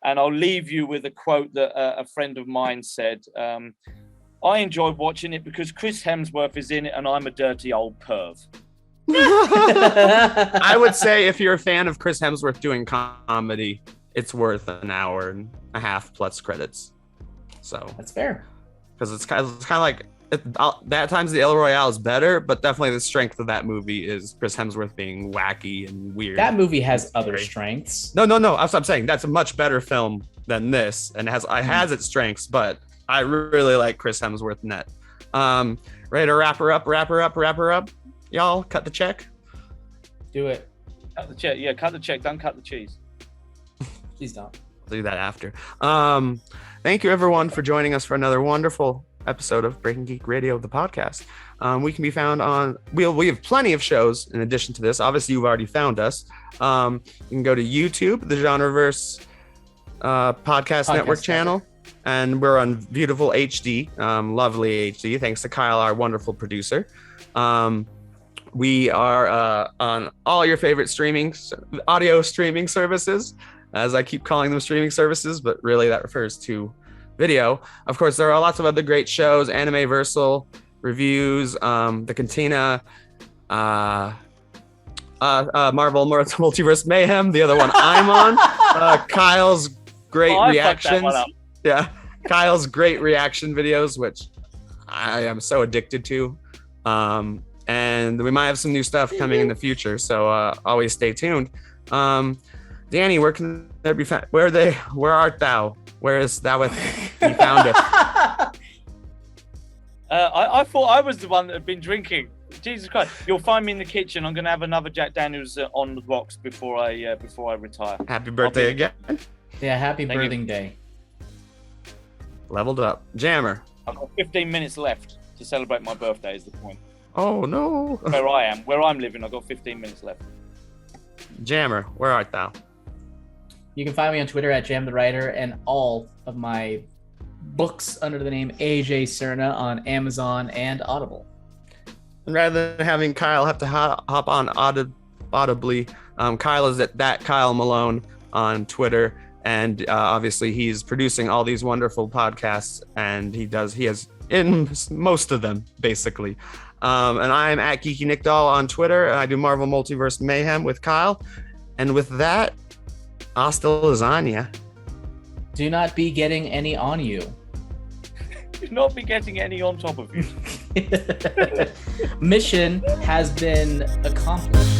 I'll leave you with a quote that a friend of mine said. I enjoyed watching it because Chris Hemsworth is in it and I'm a dirty old perv. I would say if you're a fan of Chris Hemsworth doing comedy, it's worth an hour and a half plus credits. So that's fair. Because it's kind of like that times the El Royale is better, but definitely the strength of that movie is Chris Hemsworth being wacky and weird. That movie has other strengths. No. I'm saying that's a much better film than this, and has its strengths, but I really like Chris Hemsworth in that. Ready to wrap her up? Y'all, cut the check. Do it. Cut the check. Yeah, cut the check. Don't cut the cheese. Please don't. I'll do that after. Thank you everyone for joining us for another wonderful episode of Breaking Geek Radio, the podcast. We can be found on we have plenty of shows in addition to this. Obviously you've already found us. You can go to YouTube, the Genreverse podcast network channel, and we're on beautiful HD, lovely HD, thanks to Kyle, our wonderful producer. We are on all your favorite audio streaming services, as I keep calling them streaming services, but really that refers to video. Of course, there are lots of other great shows, Anime Versal, Reviews, The Cantina, Marvel Multiverse Mayhem, the other one I'm on, Kyle's great reactions. Yeah, Kyle's great reaction videos, which I am so addicted to. And we might have some new stuff coming in the future, so always stay tuned. Danny, where can there be found? Where art thou? Where is thou with you found it? I thought I was the one that had been drinking. Jesus Christ! You'll find me in the kitchen. I'm going to have another Jack Daniels on the rocks before I retire. Happy birthday again! Yeah, happy birthing day. Leveled up, Jammer. I've got 15 minutes left to celebrate my birthday. Is the point? Oh no! Where I'm living, I've got 15 minutes left. Jammer, where art thou? You can find me on Twitter at Jam the Writer, and all of my books under the name AJ Cerna on Amazon and Audible. And rather than having Kyle have to hop on audibly, Kyle is at that Kyle Malone on Twitter, and obviously he's producing all these wonderful podcasts, and he has in most of them basically. And I'm at Geeky Nick Doll on Twitter. I do Marvel Multiverse Mayhem with Kyle. And with that, hasta lasagna. Do not be getting any on you. Do not be getting any on top of you. Mission has been accomplished.